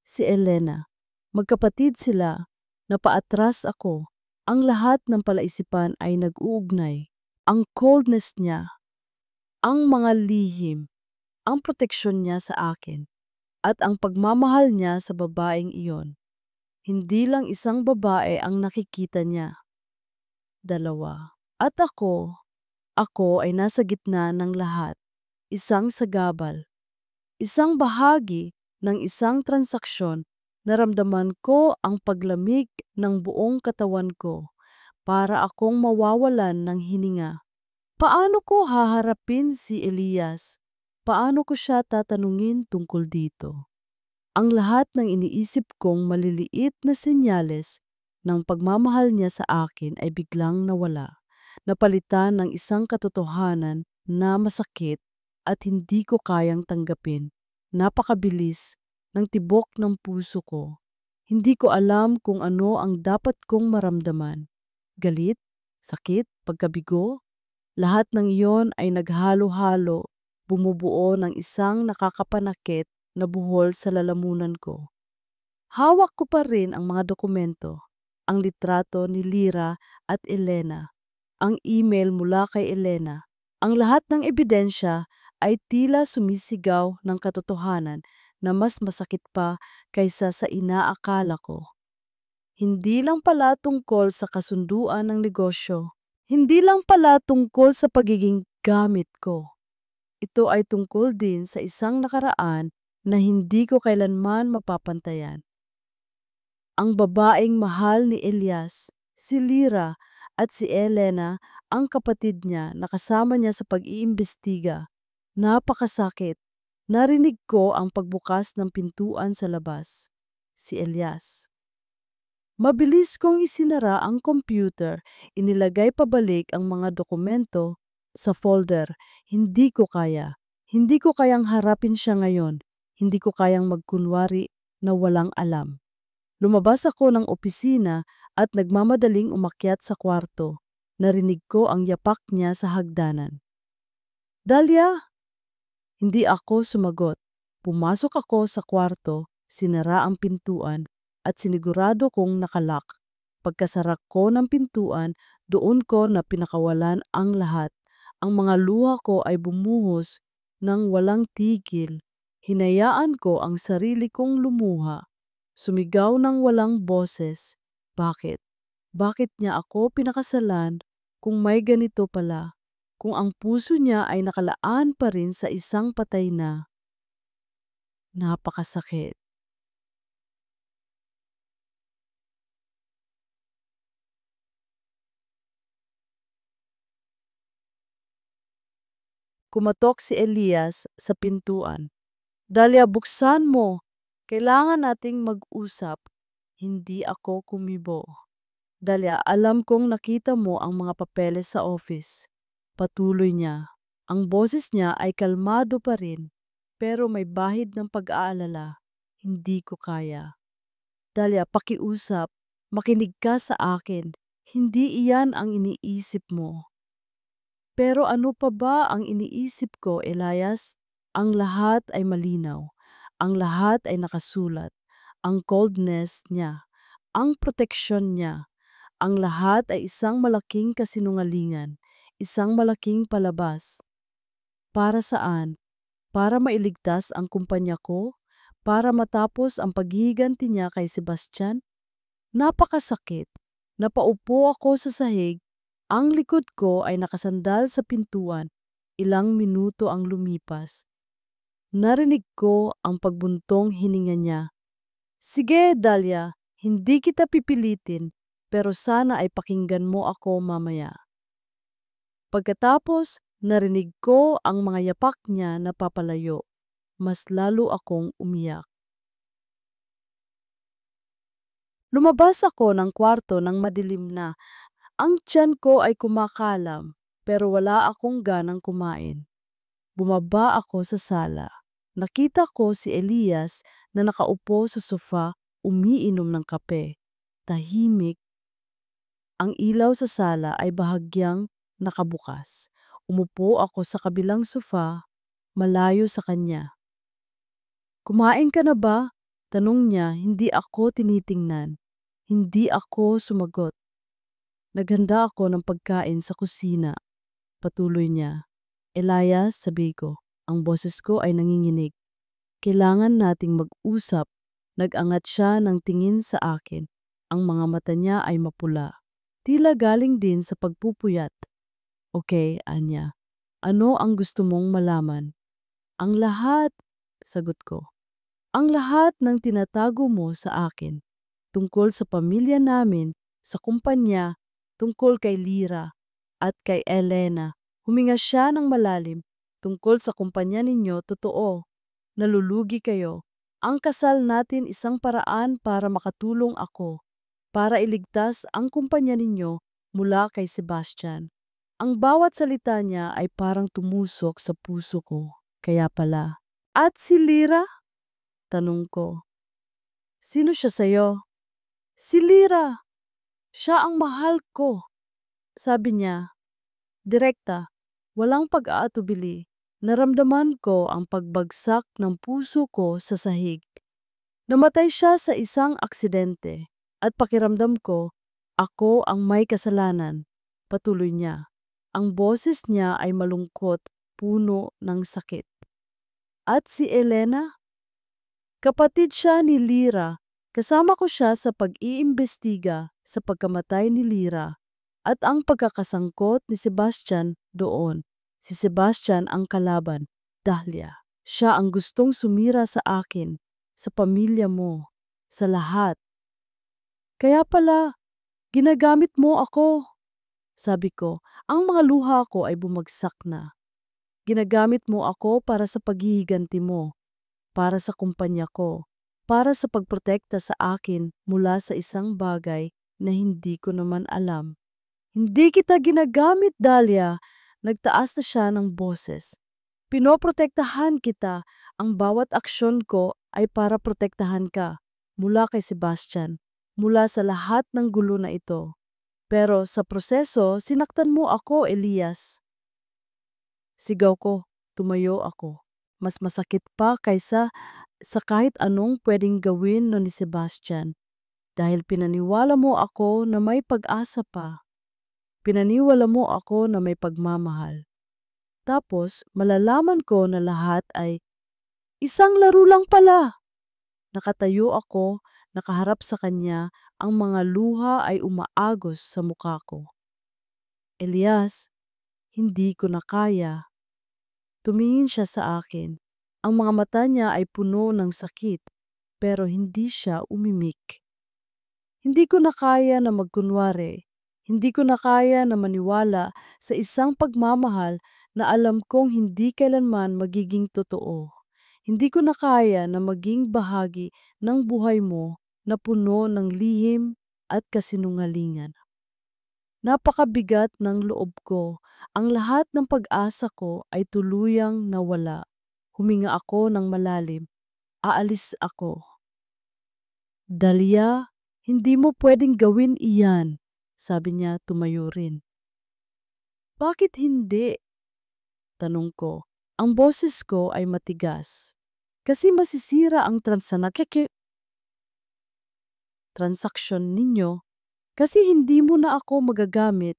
si Elena. Magkapatid sila, napaatras ako. Ang lahat ng palaisipan ay nag-uugnay. Ang coldness niya, ang mga lihim, ang proteksyon niya sa akin, at ang pagmamahal niya sa babaeng iyon. Hindi lang isang babae ang nakikita niya. Dalawa. At ako ay nasa gitna ng lahat. Isang sagabal. Isang bahagi ng isang transaksyon. Naramdaman ko ang paglamig ng buong katawan ko. Para akong mawawalan ng hininga. Paano ko haharapin si Elias? Paano ko siya tatanungin tungkol dito? Ang lahat ng iniisip kong maliliit na senyales ng pagmamahal niya sa akin ay biglang nawala. Napalitan ng isang katotohanan na masakit at hindi ko kayang tanggapin. Napakabilis ng tibok ng puso ko. Hindi ko alam kung ano ang dapat kong maramdaman. Galit, sakit, pagkabigo, lahat ng iyon ay naghalo-halo, bumubuo ng isang nakakapanakit na buhol sa lalamunan ko. Hawak ko pa rin ang mga dokumento, ang litrato ni Lira at Elena, ang email mula kay Elena. Ang lahat ng ebidensya ay tila sumisigaw ng katotohanan na mas masakit pa kaysa sa inaakala ko. Hindi lang pala tungkol sa kasunduan ng negosyo. Hindi lang pala tungkol sa pagiging gamit ko. Ito ay tungkol din sa isang nakaraan na hindi ko kailanman mapapantayan. Ang babaeng mahal ni Elias, si Lira, at si Elena, ang kapatid niya na kasama niya sa pag-iimbestiga. Napakasakit. Narinig ko ang pagbukas ng pintuan sa labas. Si Elias. Mabilis kong isinara ang computer, inilagay pabalik ang mga dokumento sa folder. Hindi ko kaya. Hindi ko kayang harapin siya ngayon. Hindi ko kayang magkunwari na walang alam. Lumabas ako ng opisina at nagmamadaling umakyat sa kwarto. Narinig ko ang yapak niya sa hagdanan. Dahlia! Hindi ako sumagot. Pumasok ako sa kwarto, sinara ang pintuan, at sinigurado kong nakalak. Pagkasara ko ng pintuan, doon ko na pinakawalan ang lahat. Ang mga luha ko ay bumuhos ng walang tigil. Hinayaan ko ang sarili kong lumuha. Sumigaw ng walang boses. Bakit? Bakit niya ako pinakasalan kung may ganito pala? Kung ang puso niya ay nakalaan pa rin sa isang patay na. Napakasakit. Kumatok si Elias sa pintuan. Dalia, buksan mo. Kailangan nating mag-usap. Hindi ako kumibo. Dalia, alam kong nakita mo ang mga papeles sa office. Patuloy niya. Ang boses niya ay kalmado pa rin, pero may bahid ng pag-aalala. Hindi ko kaya. Dalia, pakiusap. Makinig ka sa akin. Hindi iyan ang iniisip mo. Pero ano pa ba ang iniisip ko, Elias? Ang lahat ay malinaw. Ang lahat ay nakasulat. Ang coldness niya, ang proteksyon niya, ang lahat ay isang malaking kasinungalingan, isang malaking palabas. Para saan? Para mailigtas ang kumpanya ko? Para matapos ang paghihiganti niya kay Sebastian? Napakasakit. Napaupo ako sa sahig. Ang likod ko ay nakasandal sa pintuan. Ilang minuto ang lumipas. Narinig ko ang pagbuntong hininga niya. Sige, Dalia, hindi kita pipilitin, pero sana ay pakinggan mo ako mamaya. Pagkatapos, narinig ko ang mga yapak niya na papalayo. Mas lalo akong umiyak. Lumabas ako ng kwarto ng madilim na. Ang tiyan ko ay kumakalam, pero wala akong ganang kumain. Bumaba ako sa sala. Nakita ko si Elias na nakaupo sa sofa, umiinom ng kape. Tahimik. Ang ilaw sa sala ay bahagyang nakabukas. Umupo ako sa kabilang sofa, malayo sa kanya. Kumain ka na ba? Tanong niya, hindi ako tinitingnan. Hindi ako sumagot. Naghanda ako ng pagkain sa kusina. Patuloy niya. Elias, sabi ko, ang boses ko ay nanginginig. Kailangan nating mag-usap. Nag-angat siya ng tingin sa akin. Ang mga mata niya ay mapula. Tila galing din sa pagpupuyat. Okay, Anya. Ano ang gusto mong malaman? Ang lahat, sagot ko. Ang lahat ng tinatago mo sa akin. Tungkol sa pamilya namin, sa kumpanya, tungkol kay Lyra at kay Elena. Huminga siya ng malalim. Tungkol sa kumpanya ninyo, totoo. Nalulugi kayo. Ang kasal natin isang paraan para makatulong ako, para iligtas ang kumpanya ninyo mula kay Sebastian. Ang bawat salita niya ay parang tumusok sa puso ko. Kaya pala. At si Lyra? Tanong ko. Sino siya sa'yo? Si Lyra. Siya ang mahal ko. Sabi niya, direkta, walang pag-aatubili. Naramdaman ko ang pagbagsak ng puso ko sa sahig. Namatay siya sa isang aksidente at pakiramdam ko, ako ang may kasalanan. Patuloy niya. Ang boses niya ay malungkot, puno ng sakit. At si Elena? Kapatid siya ni Lyra. Kasama ko siya sa pag-iimbestiga sa pagkamatay ni Lyra at ang pagkakasangkot ni Sebastian doon. Si Sebastian ang kalaban, Dahlia. Siya ang gustong sumira sa akin, sa pamilya mo, sa lahat. Kaya pala, ginagamit mo ako. Sabi ko, ang mga luha ko ay bumagsak na. Ginagamit mo ako para sa paghihiganti mo, para sa kumpanya ko, para sa pagprotekta sa akin mula sa isang bagay na hindi ko naman alam. Hindi kita ginagamit, Dahlia. Nagtaas na siya ng boses. Pinoprotektahan kita. Ang bawat aksyon ko ay para protektahan ka mula kay Sebastian, mula sa lahat ng gulo na ito. Pero sa proseso, sinaktan mo ako, Elias. Sigaw ko, tumayo ako. Mas masakit pa kaysa sa kahit anong pwedeng gawin no ni Sebastian. Dahil pinaniwala mo ako na may pag-asa pa. Pinaniwala mo ako na may pagmamahal. Tapos, malalaman ko na lahat ay isang laro lang pala. Nakatayo ako, nakaharap sa kanya, ang mga luha ay umaagos sa mukha ko. Elias, hindi ko na kaya. Tumingin siya sa akin. Ang mga mata niya ay puno ng sakit, pero hindi siya umimik. Hindi ko na kaya na magkunwari. Hindi ko na kaya na maniwala sa isang pagmamahal na alam kong hindi kailanman magiging totoo. Hindi ko na kaya na maging bahagi ng buhay mo na puno ng lihim at kasinungalingan. Napakabigat ng loob ko. Ang lahat ng pag-asa ko ay tuluyang nawala. Huminga ako ng malalim. Aalis ako. Dahlia, hindi mo pwedeng gawin iyan, sabi niya tumayo rin. Bakit hindi? Tanong ko. Ang boses ko ay matigas. Kasi masisira ang transaksyon ninyo. Kasi hindi mo na ako magagamit.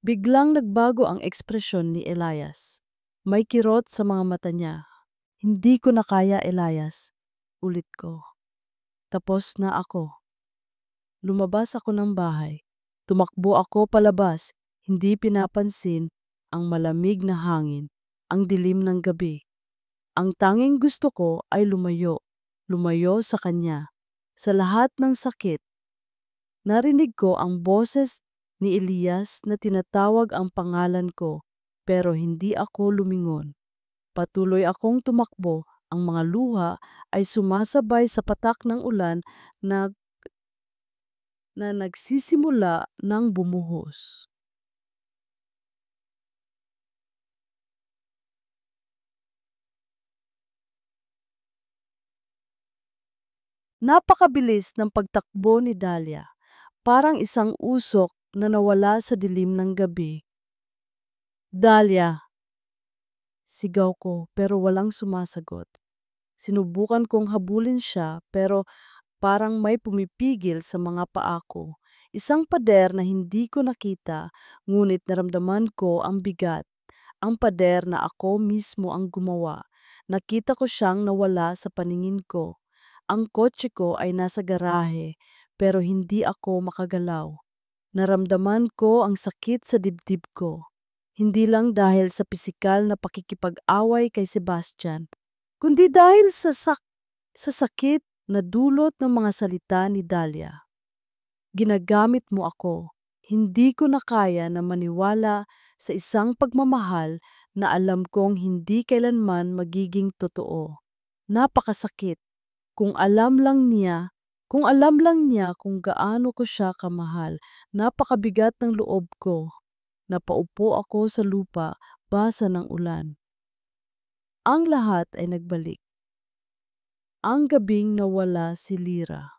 Biglang nagbago ang ekspresyon ni Elias. May kirot sa mga mata niya. Hindi ko na kaya, Elias. Ulit ko. Tapos na ako. Lumabas ako ng bahay. Tumakbo ako palabas, hindi pinapansin ang malamig na hangin, ang dilim ng gabi. Ang tanging gusto ko ay lumayo. Lumayo sa kanya. Sa lahat ng sakit, narinig ko ang boses ni Elias na tinatawag ang pangalan ko, pero hindi ako lumingon. Patuloy akong tumakbo, ang mga luha ay sumasabay sa patak ng ulan na nagsisimula ng bumuhos. Napakabilis ng pagtakbo ni Dahlia, parang isang usok na nawala sa dilim ng gabi. Dahlia, sigaw ko pero walang sumasagot. Sinubukan kong habulin siya pero parang may pumipigil sa mga paa ko. Isang pader na hindi ko nakita, ngunit naramdaman ko ang bigat. Ang pader na ako mismo ang gumawa. Nakita ko siyang nawala sa paningin ko. Ang kotse ko ay nasa garahe, pero hindi ako makagalaw. Naramdaman ko ang sakit sa dibdib ko. Hindi lang dahil sa pisikal na pakikipag-away kay Sebastian, kundi dahil sa sakit na dulot ng mga salita ni Dahlia. Ginagamit mo ako. Hindi ko na kaya na maniwala sa isang pagmamahal na alam kong hindi kailanman magiging totoo. Napakasakit. Kung alam lang niya kung gaano ko siya kamahal, napakabigat ng loob ko. Napaupo ako sa lupa, basa ng ulan. Ang lahat ay nagbalik. Ang gabing nawala si Lyra.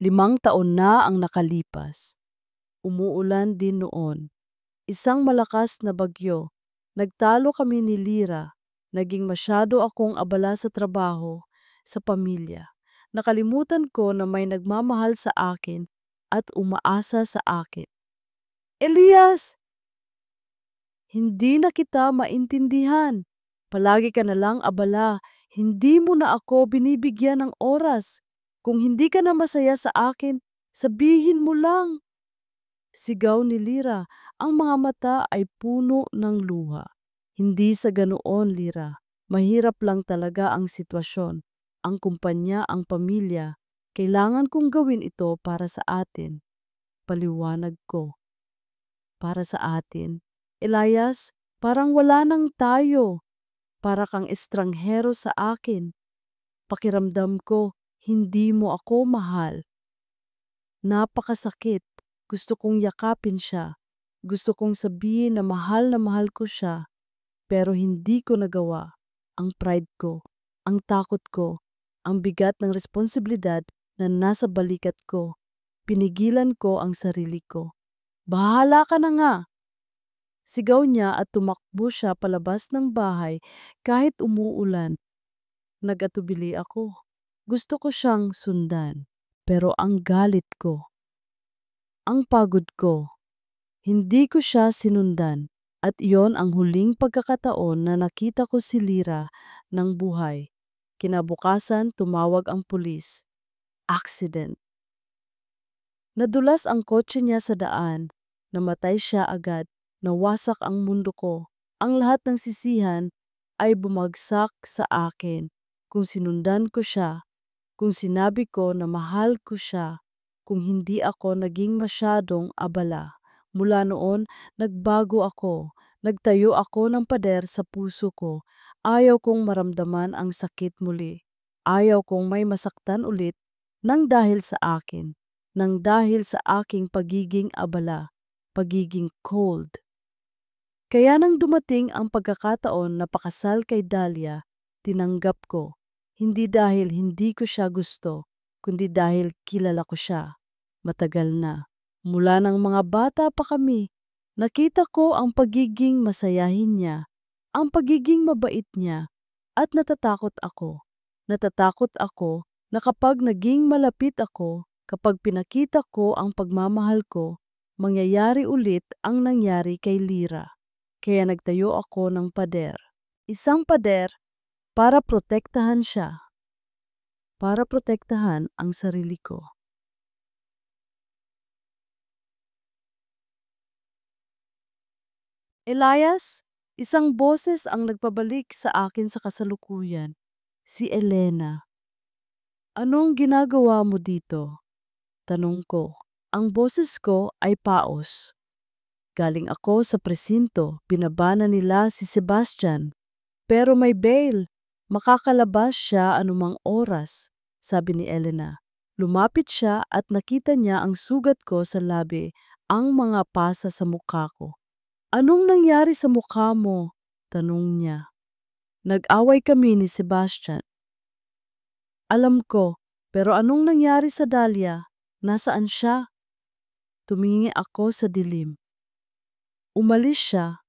5 taon na ang nakalipas. Umuulan din noon. Isang malakas na bagyo. Nagtalo kami ni Lyra. Naging masyado akong abala sa trabaho, sa pamilya. Nakalimutan ko na may nagmamahal sa akin at umaasa sa akin. Elias! Hindi na kita maintindihan. Palagi ka na lang abala. Hindi mo na ako binibigyan ng oras. Kung hindi ka na masaya sa akin, sabihin mo lang. Sigaw ni Lyra, ang mga mata ay puno ng luha. Hindi sa ganoon, Lyra. Mahirap lang talaga ang sitwasyon. Ang kumpanya, ang pamilya. Kailangan kong gawin ito para sa atin. Paliwanag ko. Para sa atin. Elias, parang wala nang tayo. Para kang estranghero sa akin. Pakiramdam ko, hindi mo ako mahal. Napakasakit. Gusto kong yakapin siya. Gusto kong sabihin na mahal ko siya. Pero hindi ko nagawa. Ang pride ko, ang takot ko, ang bigat ng responsibilidad na nasa balikat ko. Pinigilan ko ang sarili ko. Bahala ka na nga! Sigaw niya at tumakbo siya palabas ng bahay kahit umuulan. Nag-atubili ako. Gusto ko siyang sundan. Pero ang galit ko, ang pagod ko, hindi ko siya sinundan. At iyon ang huling pagkakataon na nakita ko si Lyra ng buhay. Kinabukasan tumawag ang pulis. Accident. Nadulas ang kotse niya sa daan. Namatay siya agad. Nawasak ang mundo ko. Ang lahat ng sisihan ay bumagsak sa akin. Kung sinundan ko siya, kung sinabi ko na mahal ko siya, kung hindi ako naging masyadong abala. Mula noon, nagbago ako. Nagtayo ako ng pader sa puso ko. Ayaw kong maramdaman ang sakit muli. Ayaw kong may masaktan ulit nang dahil sa akin, nang dahil sa aking pagiging abala, pagiging cold. Kaya nang dumating ang pagkakataon na pakasal kay Dahlia, tinanggap ko. Hindi dahil hindi ko siya gusto, kundi dahil kilala ko siya. Matagal na. Mula ng mga bata pa kami, nakita ko ang pagiging masayahin niya, ang pagiging mabait niya, at natatakot ako. Natatakot ako na kapag naging malapit ako, kapag pinakita ko ang pagmamahal ko, mangyayari ulit ang nangyari kay Lira. Kaya nagtayo ako ng pader. Isang pader para protektahan siya. Para protektahan ang sarili ko. Elias, isang boses ang nagpabalik sa akin sa kasalukuyan. Si Elena. Anong ginagawa mo dito? Tanong ko. Ang boses ko ay paos. Galing ako sa presinto, binabana nila si Sebastian. Pero may bail. Makakalabas siya anumang oras, sabi ni Elena. Lumapit siya at nakita niya ang sugat ko sa labi, ang mga pasa sa mukha ko. Anong nangyari sa mukha mo? Tanong niya. Nag-away kami ni Sebastian. Alam ko, pero anong nangyari sa Dahlia? Nasaan siya? Tumingi ako sa dilim. Umalis siya.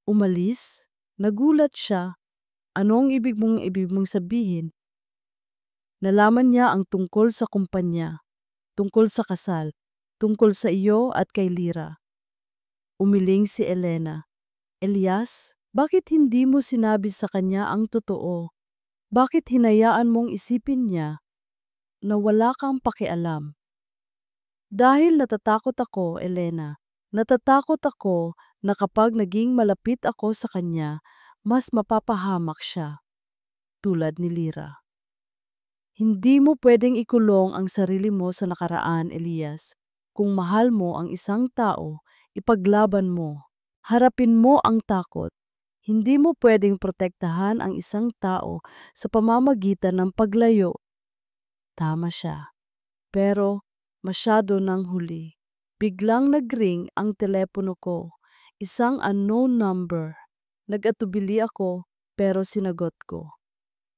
Umalis? Nagulat siya. Anong ibig mong sabihin? Nalaman niya ang tungkol sa kumpanya, tungkol sa kasal, tungkol sa iyo at kay Lira. Umiling si Elena. Elias, bakit hindi mo sinabi sa kanya ang totoo? Bakit hinayaan mong isipin niya na wala kang pakialam? Dahil natatakot ako, Elena. Natatakot ako na kapag naging malapit ako sa kanya, mas mapapahamak siya, tulad ni Lira. Hindi mo pwedeng ikulong ang sarili mo sa nakaraan, Elias. Kung mahal mo ang isang tao, ipaglaban mo. Harapin mo ang takot. Hindi mo pwedeng protektahan ang isang tao sa pamamagitan ng paglayo. Tama siya. Pero masyado nang huli. Biglang nagring ang telepono ko. Isang unknown number. Nag-atubili ako pero sinagot ko.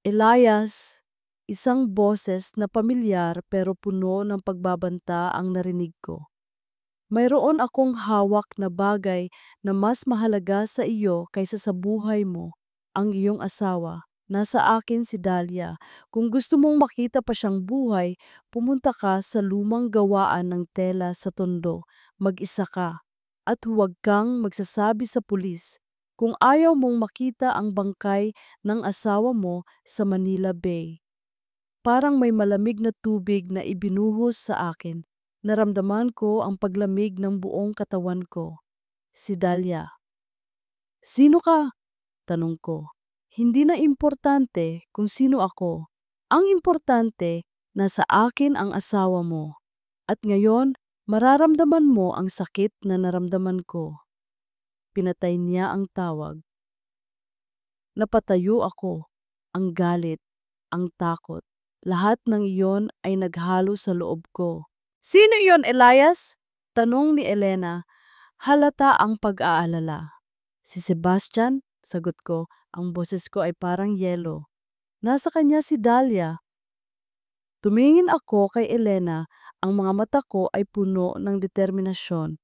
Elias, isang boses na pamilyar pero puno ng pagbabanta ang narinig ko. Mayroon akong hawak na bagay na mas mahalaga sa iyo kaysa sa buhay mo, ang iyong asawa. Nasa akin si Dahlia. Kung gusto mong makita pa siyang buhay, pumunta ka sa lumang gawaan ng tela sa Tondo. Mag-isa ka. At huwag kang magsasabi sa pulis kung ayaw mong makita ang bangkay ng asawa mo sa Manila Bay. Parang may malamig na tubig na ibinuhos sa akin. Naramdaman ko ang paglamig ng buong katawan ko. Si Dahlia. Sino ka? Tanong ko. Hindi na importante kung sino ako. Ang importante na sa akin ang asawa mo. At ngayon, mararamdaman mo ang sakit na naramdaman ko. Pinatay niya ang tawag. Napatayo ako. Ang galit, ang takot. Lahat ng iyon ay naghalo sa loob ko. Sino iyon, Elias? Tanong ni Elena. Halata ang pag-aalala. Si Sebastian, sagot ko, ang boses ko ay parang yelo. Nasa kanya si Dahlia. Tumingin ako kay Elena, ang mga mata ko ay puno ng determinasyon.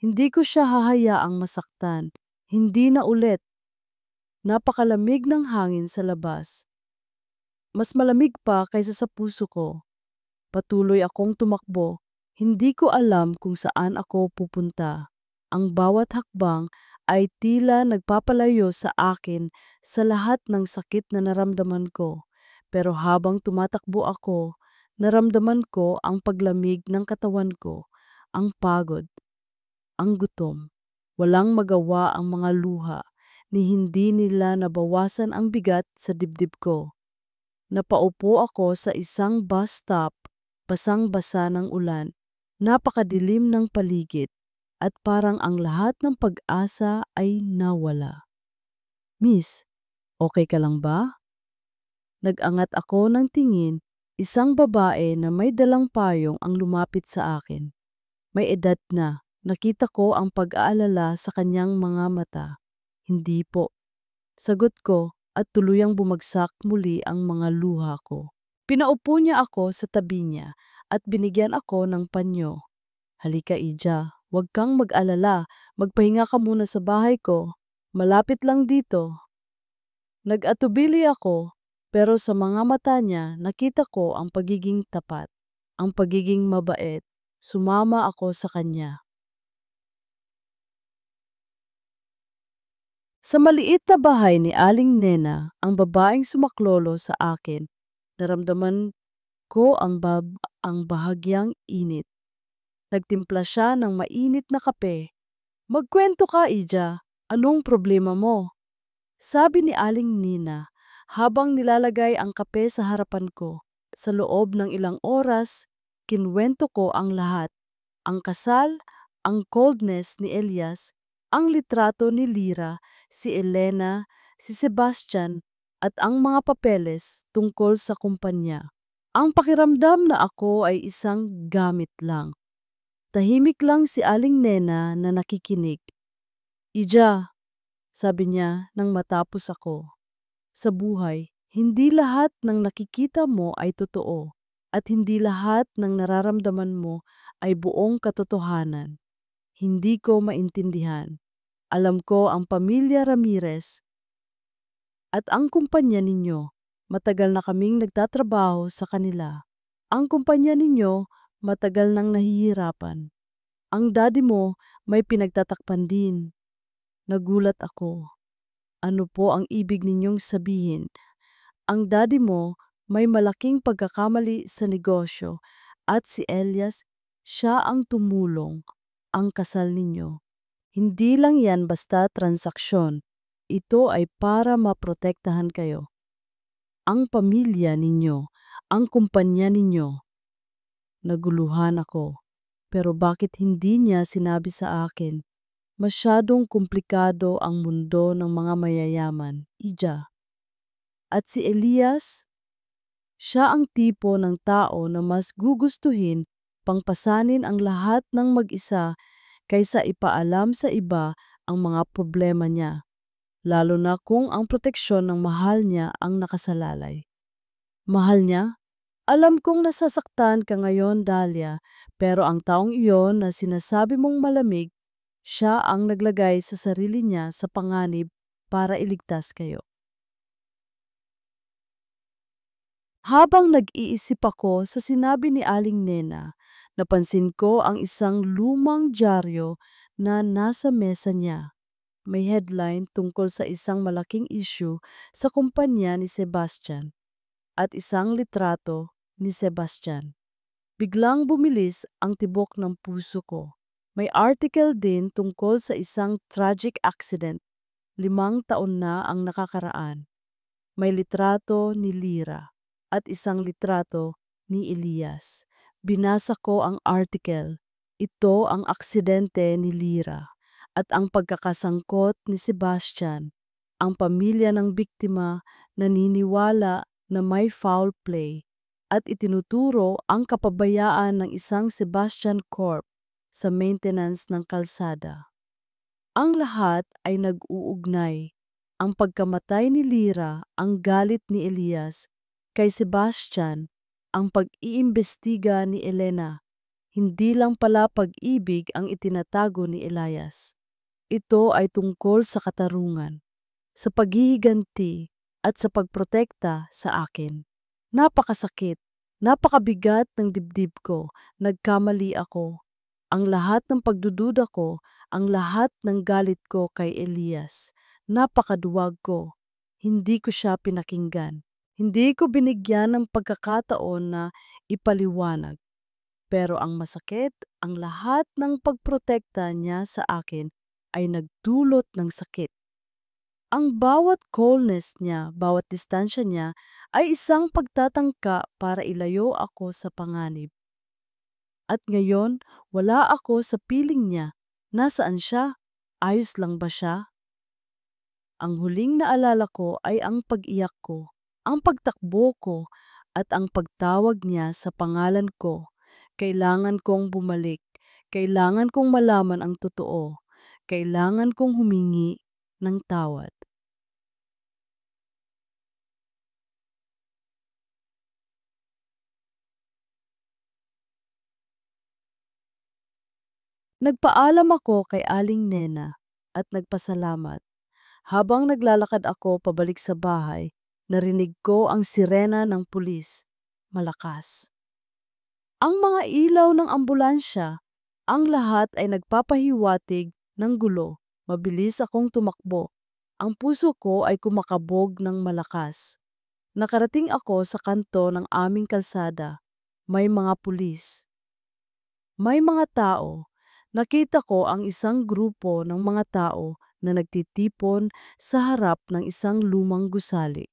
Hindi ko siya hahayaang masaktan. Hindi na ulit. Napakalamig ng hangin sa labas. Mas malamig pa kaysa sa puso ko. Patuloy akong tumakbo. Hindi ko alam kung saan ako pupunta. Ang bawat hakbang ay tila nagpapalayo sa akin sa lahat ng sakit na naramdaman ko. Pero habang tumatakbo ako, naramdaman ko ang paglamig ng katawan ko, ang pagod, ang gutom. Walang magawa ang mga luha ni hindi nila nabawasan ang bigat sa dibdib ko. Napaupo ako sa isang bus stop, basang-basa ng ulan, napakadilim ng paligid, at parang ang lahat ng pag-asa ay nawala. Miss, okay ka lang ba? Nag-angat ako ng tingin, isang babae na may dalang payong ang lumapit sa akin. May edad na, nakita ko ang pag-aalala sa kanyang mga mata. Hindi po. Sagot ko at tuluyang bumagsak muli ang mga luha ko. Pinaupo niya ako sa tabi niya at binigyan ako ng panyo. Halika Ija, huwag kang mag-alala, magpahinga ka muna sa bahay ko. Malapit lang dito. Nag-atubili ako, pero sa mga mata niya nakita ko ang pagiging tapat, ang pagiging mabait. Sumama ako sa kanya. Sa maliit na bahay ni Aling Nena, ang babaeng sumaklolo sa akin, naramdaman ko ang bahagyang init. Nagtimpla siya ng mainit na kape. Magkwento ka, Ija. Anong problema mo? Sabi ni Aling Nina habang nilalagay ang kape sa harapan ko. Sa loob ng ilang oras, kinwento ko ang lahat. Ang kasal, ang coldness ni Elias, ang litrato ni Lira, si Elena, si Sebastian, at ang mga papeles tungkol sa kumpanya. Ang pakiramdam na ako ay isang gamit lang. Tahimik lang si Aling Nena na nakikinig. Ija, sabi niya nang matapos ako. Sa buhay, hindi lahat ng nakikita mo ay totoo at hindi lahat ng nararamdaman mo ay buong katotohanan. Hindi ko maintindihan. Alam ko ang pamilya Ramirez at ang kumpanya ninyo. Matagal na kaming nagtatrabaho sa kanila. Ang kumpanya ninyo matagal nang nahihirapan. Ang daddy mo may pinagtatakpan din. Nagulat ako. Ano po ang ibig ninyong sabihin? Ang daddy mo may malaking pagkakamali sa negosyo at si Elias, siya ang tumulong, ang kasal ninyo. Hindi lang yan basta transaksyon. Ito ay para maprotektahan kayo. Ang pamilya ninyo, ang kumpanya ninyo. Naguluhan ako. Pero bakit hindi niya sinabi sa akin? Masyadong komplikado ang mundo ng mga mayayaman, Ija. At si Elias, siya ang tipo ng tao na mas gugustuhin pangpasanin ang lahat ng mag-isa kaysa ipaalam sa iba ang mga problema niya, lalo na kung ang proteksyon ng mahal niya ang nakasalalay. Mahal niya? Alam kong nasasaktan ka ngayon, Dahlia, pero ang taong iyon na sinasabi mong malamig, siya ang naglagay sa sarili niya sa panganib para iligtas kayo. Habang nag-iisip ako sa sinabi ni Aling Nena, napansin ko ang isang lumang dyaryo na nasa mesa niya. May headline tungkol sa isang malaking issue sa kumpanya ni Sebastian at isang litrato ni Sebastian. Biglang bumilis ang tibok ng puso ko. May article din tungkol sa isang tragic accident. 5 taon na ang nakakaraan. May litrato ni Lira at isang litrato ni Elias. Binasa ko ang article. Ito ang aksidente ni Lira at ang pagkakasangkot ni Sebastian. Ang pamilya ng biktima naniniwala na may foul play at itinuturo ang kapabayaan ng isang Sebastian Corp sa maintenance ng kalsada. Ang lahat ay nag-uugnay. Ang pagkamatay ni Lira, ang galit ni Elias kay Sebastian, ang pag-iimbestiga ni Elena. Hindi lang pala pag-ibig ang itinatago ni Elias. Ito ay tungkol sa katarungan, sa paghihiganti at sa pagprotekta sa akin. Napakasakit, napakabigat ng dibdib ko, nagkamali ako. Ang lahat ng pagdududa ko, ang lahat ng galit ko kay Elias, napakaduwag ko. Hindi ko siya pinakinggan. Hindi ko binigyan ng pagkakataon na ipaliwanag. Pero ang masakit, ang lahat ng pagprotekta niya sa akin ay nagdulot ng sakit. Ang bawat coldness niya, bawat distansya niya ay isang pagtatangka para ilayo ako sa panganib. At ngayon, wala ako sa piling niya. Nasaan siya? Ayos lang ba siya? Ang huling naalala ko ay ang pag-iyak ko, ang pagtakbo ko, at ang pagtawag niya sa pangalan ko. Kailangan kong bumalik. Kailangan kong malaman ang totoo. Kailangan kong humingi ng tawad. Nagpaalam ako kay Aling Nena at nagpasalamat. Habang naglalakad ako pabalik sa bahay, narinig ko ang sirena ng pulis. Malakas. Ang mga ilaw ng ambulansya, ang lahat ay nagpapahiwatig ng gulo. Mabilis akong tumakbo. Ang puso ko ay kumakabog ng malakas. Nakarating ako sa kanto ng aming kalsada. May mga pulis. May mga tao. Nakita ko ang isang grupo ng mga tao na nagtitipon sa harap ng isang lumang gusali.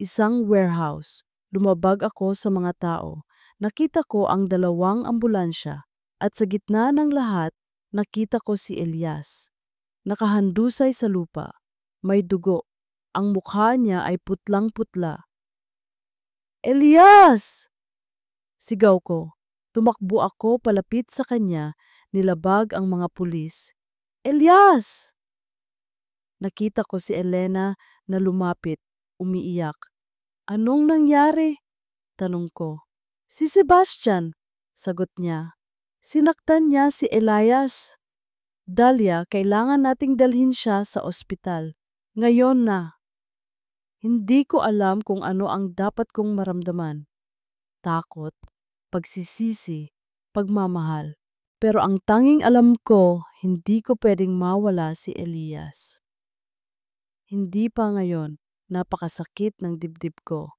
Isang warehouse. Lumabag ako sa mga tao. Nakita ko ang dalawang ambulansya at sa gitna ng lahat, nakita ko si Elias. Nakahandusay sa lupa. May dugo. Ang mukha niya ay putlang-putla. Elias! Sigaw ko. Tumakbo ako palapit sa kanya, nilabag ang mga pulis. Elias! Nakita ko si Elena na lumapit, umiiyak. Anong nangyari? Tanong ko. Si Sebastian, sagot niya. Sinaktan niya si Elias. Dalia, kailangan nating dalhin siya sa ospital. Ngayon na. Hindi ko alam kung ano ang dapat kong maramdaman. Takot, pagsisisi, pagmamahal. Pero ang tanging alam ko, hindi ko pwedeng mawala si Elias. Hindi pa ngayon, napakasakit ng dibdib ko.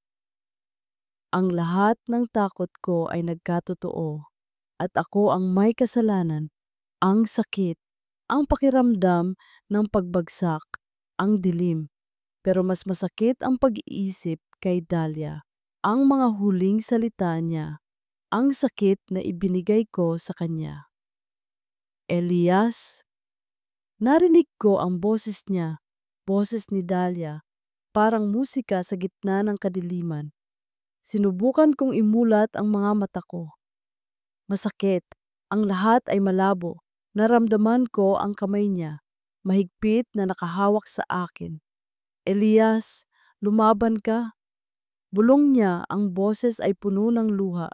Ang lahat ng takot ko ay nagkatotoo at ako ang may kasalanan. Ang sakit, ang pakiramdam ng pagbagsak, ang dilim. Pero mas masakit ang pag-iisip kay Dalia. Ang mga huling salita niya, ang sakit na ibinigay ko sa kanya. Elias, narinig ko ang boses niya, boses ni Dalia, parang musika sa gitna ng kadiliman. Sinubukan kong imulat ang mga mata ko. Masakit, ang lahat ay malabo. Naramdaman ko ang kamay niya, mahigpit na nakahawak sa akin. Elias, lumaban ka. Bulong niya, ang boses ay puno ng luha.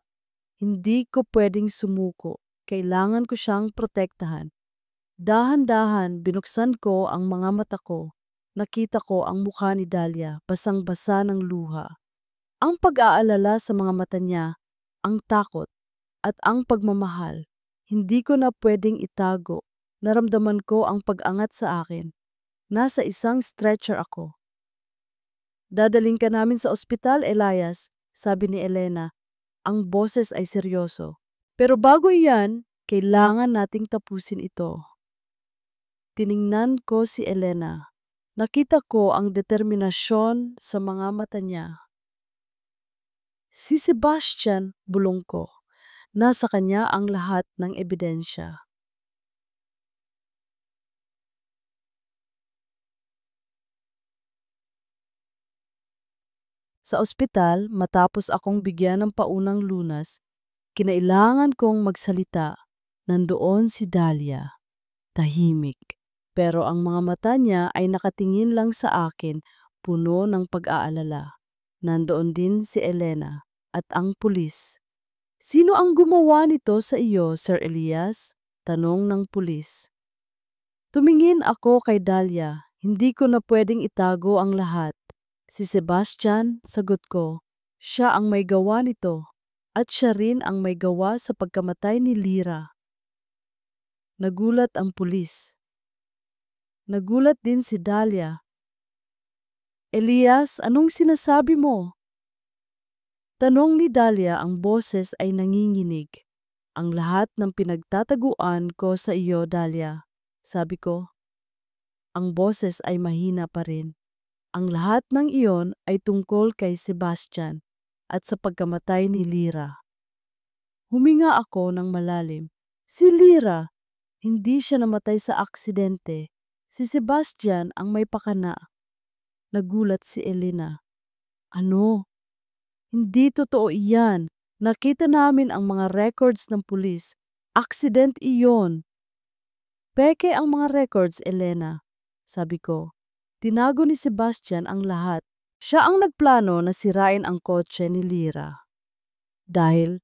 Hindi ko pwedeng sumuko. Kailangan ko siyang protektahan. Dahan-dahan binuksan ko ang mga mata ko. Nakita ko ang mukha ni Dalia, basang-basa ng luha. Ang pag-aalala sa mga mata niya, ang takot, at ang pagmamahal. Hindi ko na pwedeng itago. Naramdaman ko ang pag-angat sa akin. Nasa isang stretcher ako. Dadaling ka namin sa ospital, Elias, sabi ni Elena. Ang boses ay seryoso. Pero bago iyan, kailangan nating tapusin ito. Tiningnan ko si Elena. Nakita ko ang determinasyon sa mga mata niya. Si Sebastian, bulong ko. Nasa kanya ang lahat ng ebidensya. Sa ospital, matapos akong bigyan ng paunang lunas, kinailangan kong magsalita. Nandoon si Dalia, tahimik. Pero ang mga mata niya ay nakatingin lang sa akin, puno ng pag-aalala. Nandoon din si Elena at ang pulis. Sino ang gumawa nito sa iyo, Sir Elias? Tanong ng pulis. Tumingin ako kay Dalia. Hindi ko na pwedeng itago ang lahat. Si Sebastian, sagot ko. Siya ang may gawa nito. At siya rin ang may gawa sa pagkamatay ni Lyra. Nagulat ang pulis. Nagulat din si Dalia. Elias, anong sinasabi mo? Tanong ni Dalia, ang boses ay nanginginig. Ang lahat ng pinagtataguan ko sa iyo, Dalia. Sabi ko, ang boses ay mahina pa rin. Ang lahat ng iyon ay tungkol kay Sebastian at sa pagkamatay ni Lyra. Huminga ako ng malalim. Si Lyra, hindi siya namatay sa aksidente. Si Sebastian ang may pakana. Nagulat si Elena. Ano? Hindi totoo iyan. Nakita namin ang mga records ng pulis. Aksident iyon. Peke ang mga records, Elena. Sabi ko. Tinago ni Sebastian ang lahat. Siya ang nagplano na sirain ang kotse ni Lyra. Dahil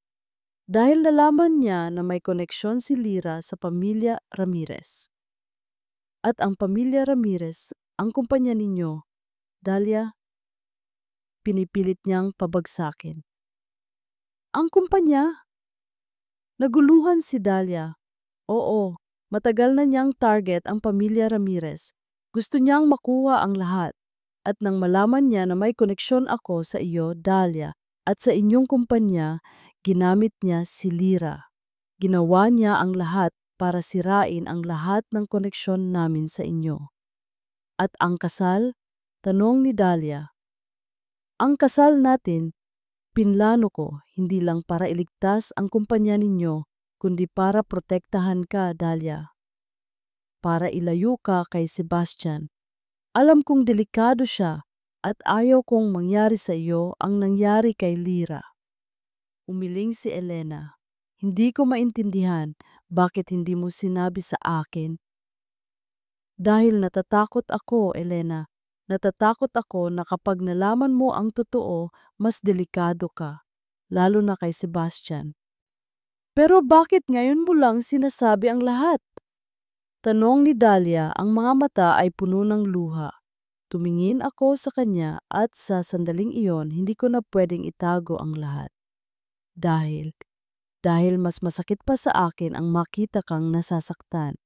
nalaman niya na may koneksyon si Lyra sa pamilya Ramirez. At ang pamilya Ramirez, ang kumpanya ninyo, Dalia, pinipilit niyang pabagsakin. Ang kumpanya? Naguluhan si Dalia. Oo, matagal na niyang target ang pamilya Ramirez. Gusto niyang makuha ang lahat. At nang malaman niya na may koneksyon ako sa iyo, Dalia, at sa inyong kumpanya, ginamit niya si Lyra. Ginawa niya ang lahat para sirain ang lahat ng koneksyon namin sa inyo. At ang kasal? Tanong ni Dalia. Ang kasal natin, pinlano ko hindi lang para iligtas ang kumpanya ninyo, kundi para protektahan ka, Dalia. Para ilayo ka kay Sebastian. Alam kong delikado siya at ayaw kong mangyari sa iyo ang nangyari kay Lyra. Umiling si Elena. Hindi ko maintindihan bakit hindi mo sinabi sa akin. Dahil natatakot ako, Elena. Natatakot ako na kapag nalaman mo ang totoo, mas delikado ka. Lalo na kay Sebastian. Pero bakit ngayon mo lang sinasabi ang lahat? Tanong ni Dalia, ang mga mata ay puno ng luha. Tumingin ako sa kanya at sa sandaling iyon hindi ko na pwedeng itago ang lahat. Dahil mas masakit pa sa akin ang makita kang nasasaktan,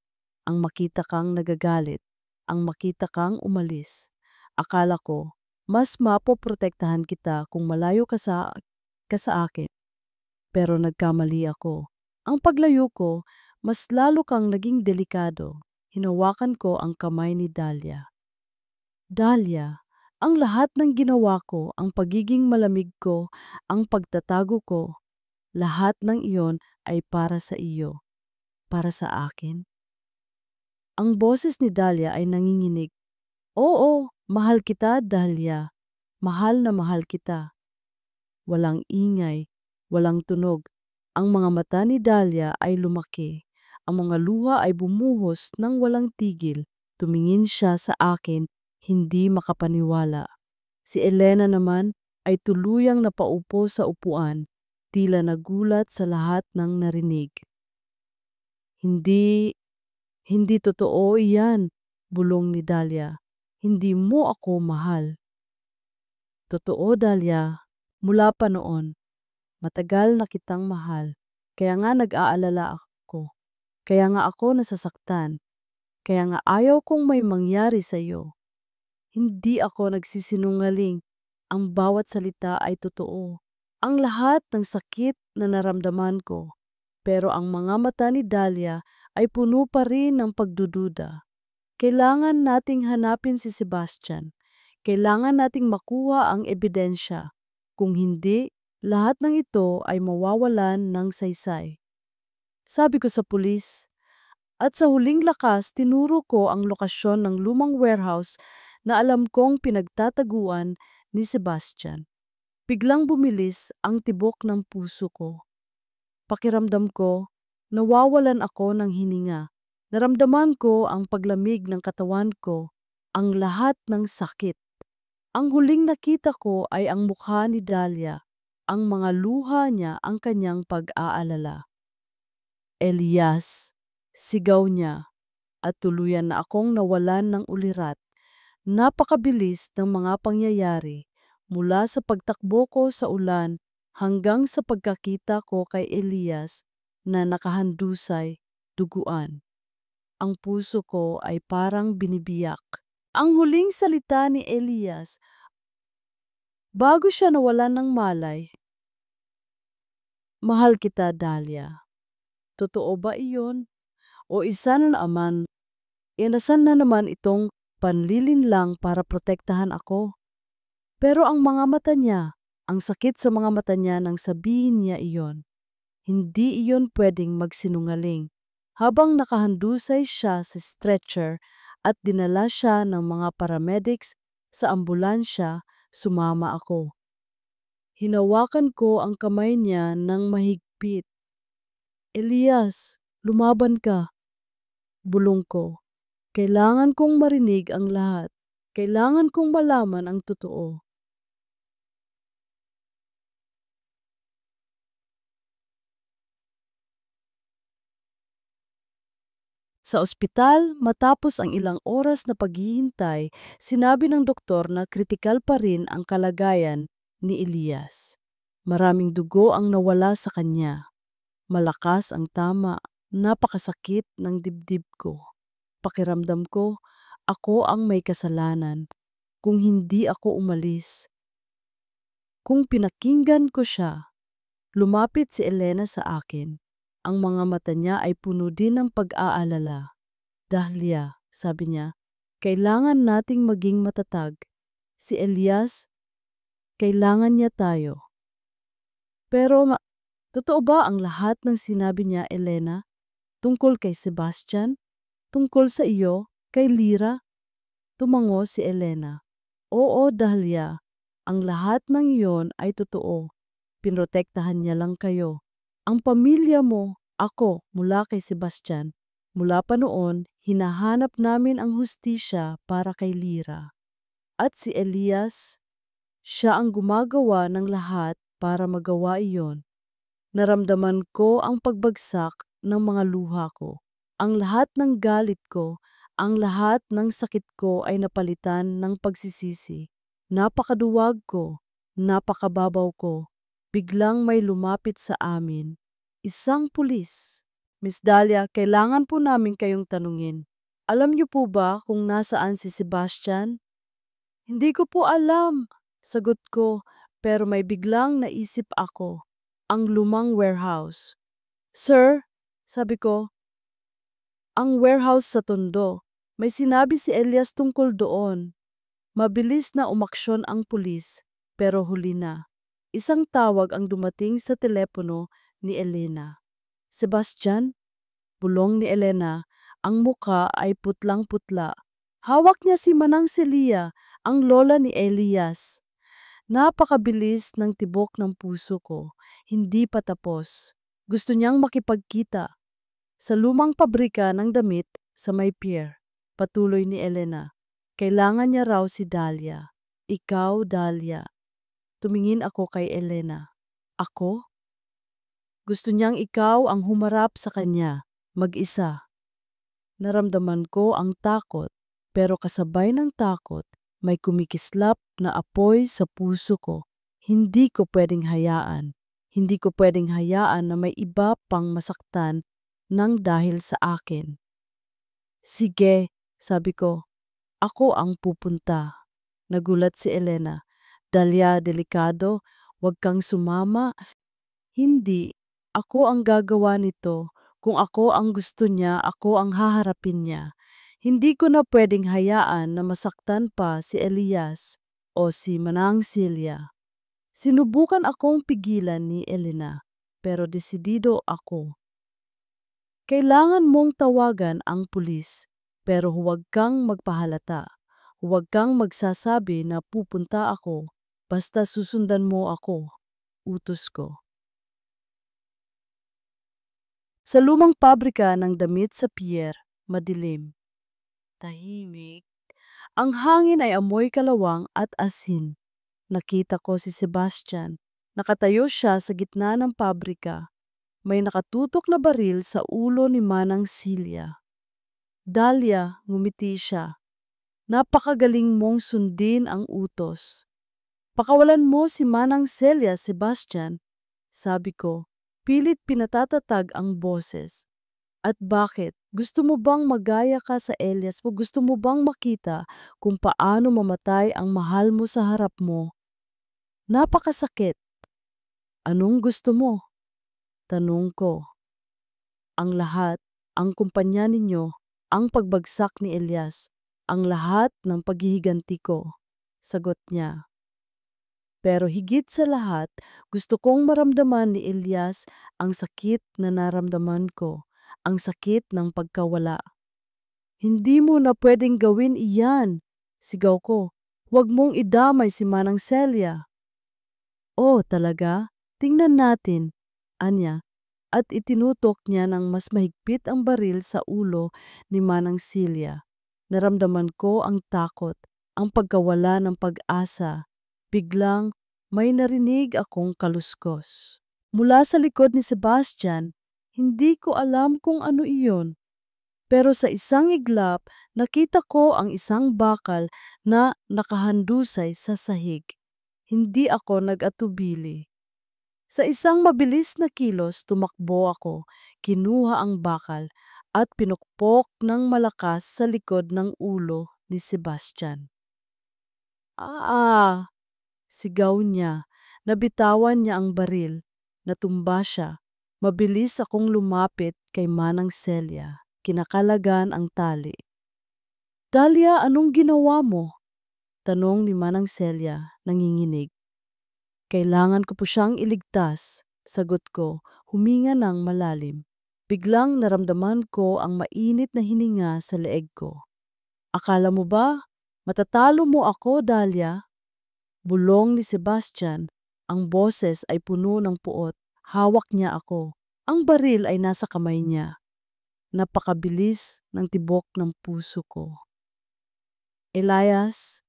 ang makita kang nagagalit, ang makita kang umalis. Akala ko, mas mapoprotektahan kita kung malayo ka sa akin. Pero nagkamali ako. Ang paglayo ko, mas lalo kang naging delikado. Hinawakan ko ang kamay ni Dalia. Dalia, ang lahat ng ginawa ko, ang pagiging malamig ko, ang pagtatago ko, lahat ng iyon ay para sa iyo, para sa akin. Ang boses ni Dalia ay nanginginig. Oo, mahal kita, Dalia. Mahal na mahal kita. Walang ingay, walang tunog. Ang mga mata ni Dalia ay lumaki. Ang mga luha ay bumuhos ng walang tigil. Tumingin siya sa akin, hindi makapaniwala. Si Elena naman ay tuluyang napaupo sa upuan, tila nagulat sa lahat ng narinig. Hindi totoo iyan, bulong ni Dalia. Hindi mo ako mahal. Totoo, Dalia. Mula pa noon, matagal na kitang mahal. Kaya nga nag-aalala ako. Kaya nga ako nasasaktan. Kaya nga ayaw kong may mangyari sa iyo. Hindi ako nagsisinungaling. Ang bawat salita ay totoo. Ang lahat ng sakit na naramdaman ko. Pero ang mga mata ni Dalia ay puno pa rin ng pagdududa. Kailangan nating hanapin si Sebastian. Kailangan nating makuha ang ebidensya. Kung hindi, lahat ng ito ay mawawalan ng saysay. Sabi ko sa pulis, at sa huling lakas tinuro ko ang lokasyon ng lumang warehouse na alam kong pinagtataguan ni Sebastian. Biglang bumilis ang tibok ng puso ko. Pakiramdam ko, nawawalan ako ng hininga. Naramdaman ko ang paglamig ng katawan ko, ang lahat ng sakit. Ang huling nakita ko ay ang mukha ni Dalia, ang mga luha niya ang kanyang pag-aalala. Elias, sigaw niya, at tuluyan na akong nawalan ng ulirat. Napakabilis ng mga pangyayari mula sa pagtakbo ko sa ulan hanggang sa pagkakita ko kay Elias na nakahandusay, duguan. Ang puso ko ay parang binibiyak. Ang huling salita ni Elias, bago siya nawalan ng malay, mahal kita, Dalia. Totoo ba iyon? O isa na naman, inasan na naman itong panlilin lang para protektahan ako. Pero ang mga mata niya, ang sakit sa mga mata niya nang sabihin niya iyon. Hindi iyon pwedeng magsinungaling. Habang nakahandusay siya sa stretcher at dinala siya ng mga paramedics sa ambulansya, sumama ako. Hinawakan ko ang kamay niya ng mahigpit. Elias, lumaban ka. Bulong ko. Kailangan kong marinig ang lahat. Kailangan kong malaman ang totoo. Sa ospital, matapos ang ilang oras na paghihintay, sinabi ng doktor na kritikal pa rin ang kalagayan ni Elias. Maraming dugo ang nawala sa kanya. Malakas ang tama. Napakasakit ng dibdib ko. Pakiramdam ko, ako ang may kasalanan. Kung hindi ako umalis. Kung pinakinggan ko siya, lumapit si Elena sa akin. Ang mga mata niya ay puno din ng pag-aalala. Dahlia, sabi niya, kailangan nating maging matatag. Si Elias, kailangan niya tayo. Pero totoo ba ang lahat ng sinabi niya, Elena? Tungkol kay Sebastian? Tungkol sa iyo, kay Lyra? Tumango si Elena. Oo, Dahlia. Ang lahat ng iyon ay totoo. Pinrotektahan niya lang kayo. Ang pamilya mo, ako, mula kay Sebastian. Mula pa noon, hinahanap namin ang hustisya para kay Lyra. At si Elias, siya ang gumagawa ng lahat para magawa iyon. Naramdaman ko ang pagbagsak ng mga luha ko. Ang lahat ng galit ko, ang lahat ng sakit ko ay napalitan ng pagsisisi. Napakaduwag ko, napakababaw ko. Biglang may lumapit sa amin. Isang pulis. Miss Dahlia, kailangan po namin kayong tanungin. Alam niyo po ba kung nasaan si Sebastian? Hindi ko po alam, sagot ko, pero may biglang naisip ako. Ang lumang warehouse. Sir, sabi ko, ang warehouse sa Tondo. May sinabi si Elias tungkol doon. Mabilis na umaksyon ang pulis, pero huli na. Isang tawag ang dumating sa telepono ni Elena. Sebastian? Bulong ni Elena, ang muka ay putlang-putla. Hawak niya si Manang Celia, ang lola ni Elias. Napakabilis ng tibok ng puso ko. Hindi pa tapos. Gusto niyang makipagkita. Sa lumang pabrika ng damit sa may pier. Patuloy ni Elena. Kailangan niya raw si Dahlia. Ikaw, Dahlia. Tumingin ako kay Elena. Ako? Gusto niyang ikaw ang humarap sa kanya, mag-isa. Naramdaman ko ang takot, pero kasabay ng takot, may kumikislap na apoy sa puso ko. Hindi ko pwedeng hayaan. Hindi ko pwedeng hayaan na may iba pang masaktan nang dahil sa akin. Sige, sabi ko, ako ang pupunta. Nagulat si Elena. Dahlia, delikado, huwag kang sumama. Hindi, ako ang gagawa nito. Kung ako ang gusto niya, ako ang haharapin niya. Hindi ko na pwedeng hayaan na masaktan pa si Elias o si Manang Celia. Sinubukan akong pigilan ni Elena, pero desidido ako. Kailangan mong tawagan ang pulis, pero huwag kang magpahalata. Huwag kang magsasabi na pupunta ako, basta susundan mo ako. Utos ko. Sa lumang pabrika ng damit sa pier, madilim. Tahimik. Ang hangin ay amoy kalawang at asin. Nakita ko si Sebastian. Nakatayo siya sa gitna ng pabrika. May nakatutok na baril sa ulo ni Manang Celia. Dahlia, ngumiti siya. Napakagaling mong sundin ang utos. Pakawalan mo si Manang Celia, Sebastian, sabi ko. Pilit pinatatatag ang boses. At bakit? Gusto mo bang magaya ka sa Elias mo? Gusto mo bang makita kung paano mamatay ang mahal mo sa harap mo? Napakasakit. Anong gusto mo? Tanong ko. Ang lahat, ang kumpanya ninyo, ang pagbagsak ni Elias, ang lahat ng paghihiganti ko, sagot niya. Pero higit sa lahat, gusto kong maramdaman ni Elias ang sakit na naramdaman ko, ang sakit ng pagkawala. Hindi mo na pwedeng gawin iyan, sigaw ko. Huwag mong idamay si Manang Celia. Oh, talaga? Tingnan natin, anya. At itinutok niya ng mas mahigpit ang baril sa ulo ni Manang Celia. Naramdaman ko ang takot, ang pagkawala ng pag-asa. Biglang may narinig akong kaluskos. Mula sa likod ni Sebastian, hindi ko alam kung ano iyon. Pero sa isang iglap, nakita ko ang isang bakal na nakahandusay sa sahig. Hindi ako nag-atubili. Sa isang mabilis na kilos, tumakbo ako, kinuha ang bakal at pinukpok ng malakas sa likod ng ulo ni Sebastian. Ah! Sigaw niya. Nabitawan niya ang baril. Natumba siya. Mabilis akong lumapit kay Manang Celia. Kinakalagan ang tali. Dahlia, anong ginawa mo? Tanong ni Manang Celia, nanginginig. Kailangan ko po siyang iligtas, sagot ko, huminga ng malalim. Biglang naramdaman ko ang mainit na hininga sa leeg ko. Akala mo ba, matatalo mo ako, Dahlia? Bulong ni Sebastian, ang boses ay puno ng puot. Hawak niya ako. Ang baril ay nasa kamay niya. Napakabilis ng tibok ng puso ko. Elias,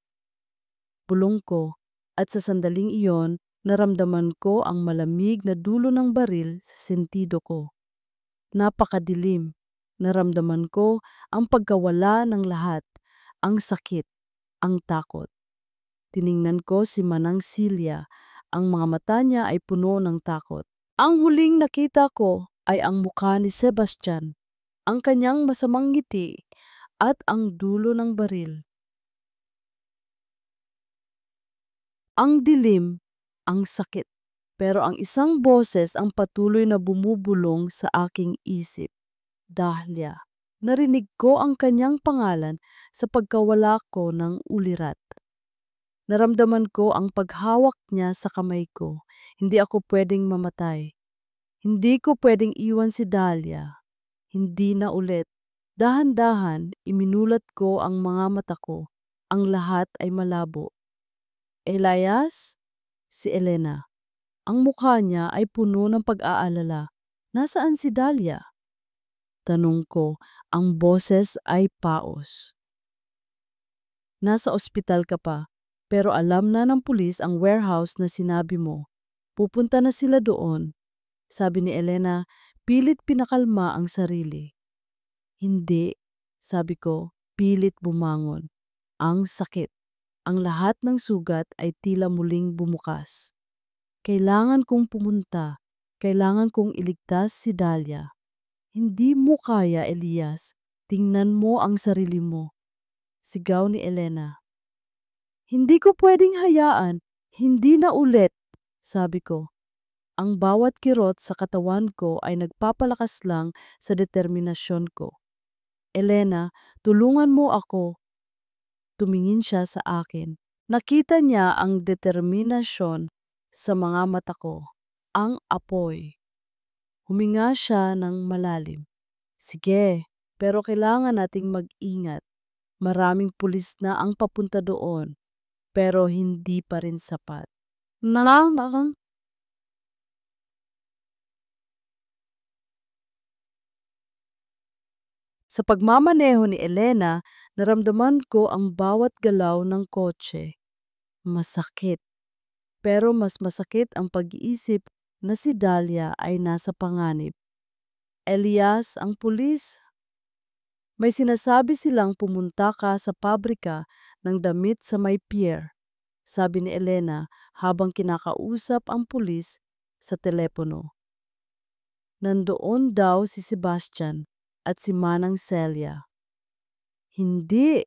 bulong ko, at sa sandaling iyon, naramdaman ko ang malamig na dulo ng baril sa sentido ko. Napakadilim. Naramdaman ko ang pagkawala ng lahat, ang sakit, ang takot. Tiningnan ko si Manang Celia. Ang mga mata niya ay puno ng takot. Ang huling nakita ko ay ang mukha ni Sebastian, ang kanyang masamang ngiti at ang dulo ng baril. Ang dilim, ang sakit. Pero ang isang boses ang patuloy na bumubulong sa aking isip. Dahlia. Narinig ko ang kanyang pangalan sa pagkawala ko ng ulirat. Naramdaman ko ang paghawak niya sa kamay ko. Hindi ako pwedeng mamatay. Hindi ko pwedeng iwan si Dahlia. Hindi na ulit. Dahan-dahan, iminulat ko ang mga mata ko. Ang lahat ay malabo. Elias? Si Elena. Ang mukha niya ay puno ng pag-aalala. Nasaan si Dahlia? Tanong ko, ang boses ay paos. Nasa ospital ka pa, pero alam na ng pulis ang warehouse na sinabi mo. Pupunta na sila doon. Sabi ni Elena, pilit pinakalma ang sarili. Hindi, sabi ko, pilit bumangon. Ang sakit. Ang lahat ng sugat ay tila muling bumukas. Kailangan kong pumunta. Kailangan kong iligtas si Dahlia. Hindi mo kaya, Elias. Tingnan mo ang sarili mo. Sigaw ni Elena. Hindi ko pwedeng hayaan. Hindi na ulit, sabi ko. Ang bawat kirot sa katawan ko ay nagpapalakas lang sa determinasyon ko. Elena, tulungan mo ako. Tumingin siya sa akin. Nakita niya ang determinasyon sa mga mata ko. Ang apoy. Huminga siya ng malalim. Sige, pero kailangan nating mag-ingat. Maraming pulis na ang papunta doon, pero hindi pa rin sapat. Sa pagmamaneho ni Elena, naramdaman ko ang bawat galaw ng kotse. Masakit. Pero mas masakit ang pag-iisip na si Dahlia ay nasa panganib. Elias, ang pulis. May sinasabi silang pumunta ka sa pabrika ng damit sa may pier, sabi ni Elena habang kinakausap ang pulis sa telepono. Nandoon daw si Sebastian at si Manang Celia. Hindi,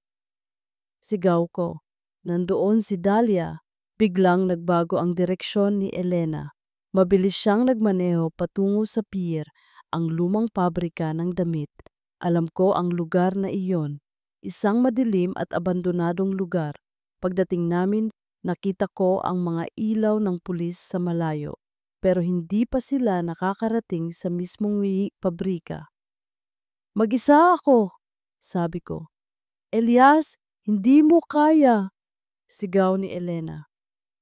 sigaw ko. Nandoon si Dahlia. Biglang nagbago ang direksyon ni Elena. Mabilis siyang nagmaneho patungo sa pier, ang lumang pabrika ng damit. Alam ko ang lugar na iyon. isang madilim at abandonadong lugar. Pagdating namin, nakita ko ang mga ilaw ng pulis sa malayo, pero hindi pa sila nakakarating sa mismong pabrika. Mag-isa ako, sabi ko. Elias, hindi mo kaya, sigaw ni Elena.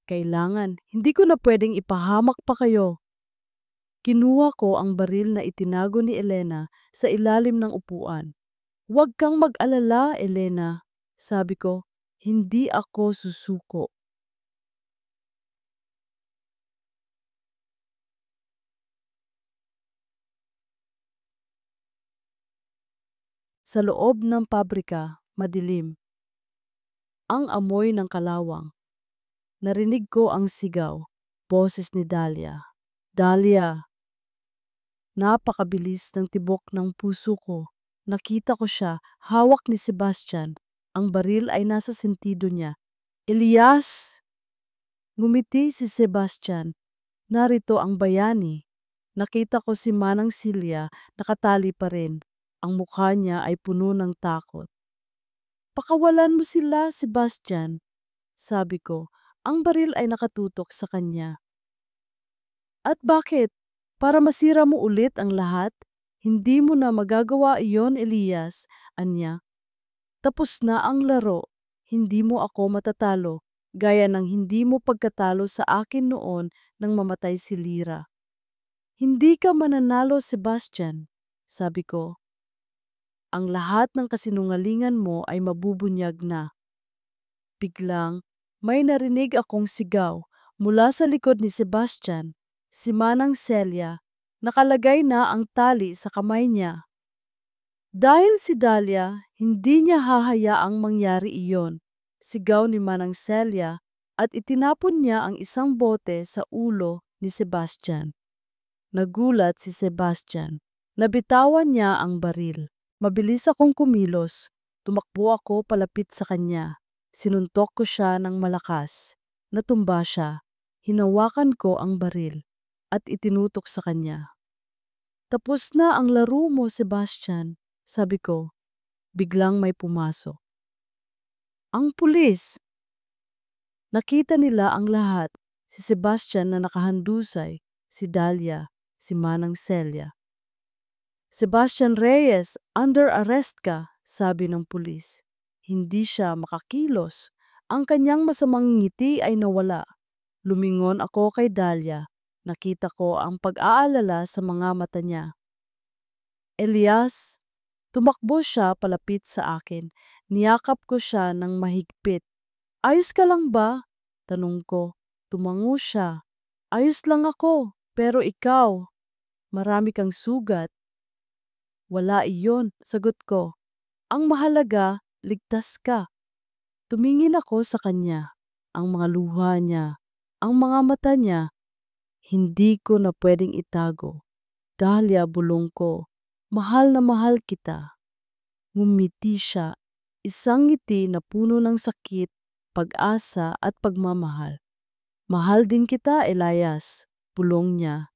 Kailangan, hindi ko na pwedeng ipahamak pa kayo. Kinuha ko ang baril na itinago ni Elena sa ilalim ng upuan. Huwag kang mag-alala, Elena, sabi ko. Hindi ako susuko. Sa loob ng pabrika, madilim. Ang amoy ng kalawang. Narinig ko ang sigaw, boses ni Dahlia. Dahlia! Napakabilis ng tibok ng puso ko. Nakita ko siya, hawak ni Sebastian. Ang baril ay nasa sentido niya. Elias! Ngumiti si Sebastian. Narito ang bayani. Nakita ko si Manang Silya, nakatali pa rin. Ang mukha niya ay puno ng takot. Pakawalan mo sila, Sebastian, sabi ko. Ang baril ay nakatutok sa kanya. At bakit? Para masira mo ulit ang lahat? Hindi mo na magagawa iyon, Elias, anya. Tapos na ang laro. Hindi mo ako matatalo, gaya ng hindi mo pagkatalo sa akin noon nang mamatay si Lira. Hindi ka mananalo, Sebastian, sabi ko. Ang lahat ng kasinungalingan mo ay mabubunyag na. Biglang, may narinig akong sigaw mula sa likod ni Sebastian. Si Manang Celia, nakalagay na ang tali sa kamay niya. Dahil si Dahlia, hindi niya hahayaang mangyari iyon. Sigaw ni Manang Celia at itinapon niya ang isang bote sa ulo ni Sebastian. Nagulat si Sebastian. Nabitawan niya ang baril. Mabilis akong kumilos. Tumakbo ako palapit sa kanya. Sinuntok ko siya ng malakas. Natumba siya. Hinawakan ko ang baril at itinutok sa kanya. Tapos na ang laro mo, Sebastian, sabi ko. Biglang may pumasok. Ang pulis! Nakita nila ang lahat. Si Sebastian na nakahandusay, si Dahlia, si Manang Celia. Sebastian Reyes, under arrest ka, sabi ng pulis. Hindi siya makakilos. Ang kanyang masamang ngiti ay nawala. Lumingon ako kay Dahlia. Nakita ko ang pag-aalala sa mga mata niya. Elias, tumakbo siya palapit sa akin. Niyakap ko siya ng mahigpit. Ayos ka lang ba? Tanong ko. Tumango siya. Ayos lang ako, pero ikaw, marami kang sugat. Wala iyon, sagot ko. Ang mahalaga, ligtas ka. Tumingin ako sa kanya. Ang mga luha niya, ang mga mata niya, hindi ko na pwedeng itago. Dahlia, bulong ko, mahal na mahal kita. Ngumiti siya, isang ngiti na puno ng sakit, pag-asa at pagmamahal. Mahal din kita, Elias, bulong niya.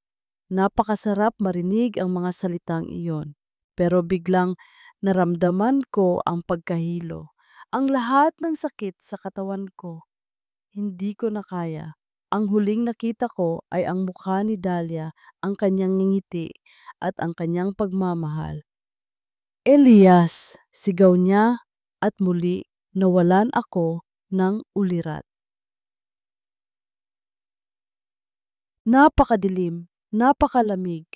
Napakasarap marinig ang mga salitang iyon. Pero biglang naramdaman ko ang pagkahilo. Ang lahat ng sakit sa katawan ko. Hindi ko na kaya. Ang huling nakita ko ay ang mukha ni Dahlia, ang kanyang ngingiti at ang kanyang pagmamahal. Elias, sigaw niya at muli nawalan ako ng ulirat. Napakadilim, napakalamig.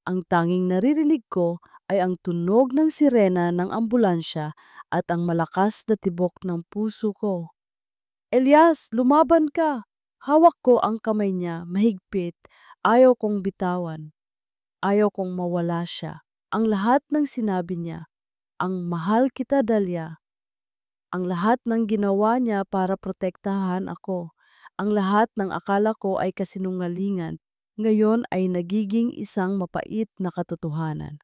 Ang tanging naririnig ko ay ang tunog ng sirena ng ambulansya at ang malakas na tibok ng puso ko. Elias, lumaban ka! Hawak ko ang kamay niya, mahigpit. Ayaw kong bitawan. Ayaw kong mawala siya. Ang lahat ng sinabi niya, ang mahal kita, Dahlia. Ang lahat ng ginawa niya para protektahan ako. Ang lahat ng akala ko ay kasinungalingan, ngayon ay nagiging isang mapait na katotohanan.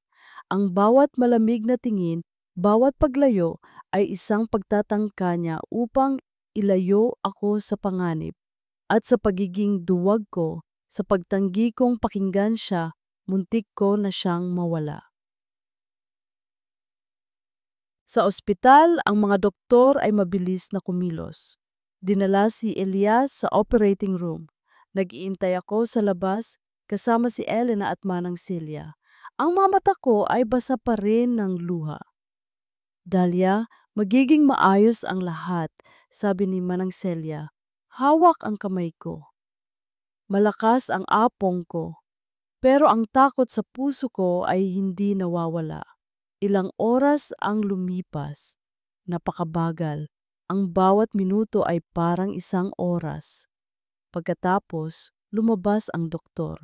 Ang bawat malamig na tingin, bawat paglayo ay isang pagtatangka niya upang ilayo ako sa panganib. At sa pagiging duwag ko, sa pagtanggi kong pakinggan siya, muntik ko na siyang mawala. Sa ospital, ang mga doktor ay mabilis na kumilos. Dinala si Elias sa operating room. Nag-iintay ako sa labas kasama si Elena at Manang Celia. Ang mga mata ko ay basa pa rin ng luha. Dahlia, magiging maayos ang lahat, sabi ni Manang Celia. Hawak ang kamay ko. Malakas ang apong ko. Pero ang takot sa puso ko ay hindi nawawala. Ilang oras ang lumipas. Napakabagal. Ang bawat minuto ay parang isang oras. Pagkatapos, lumabas ang doktor.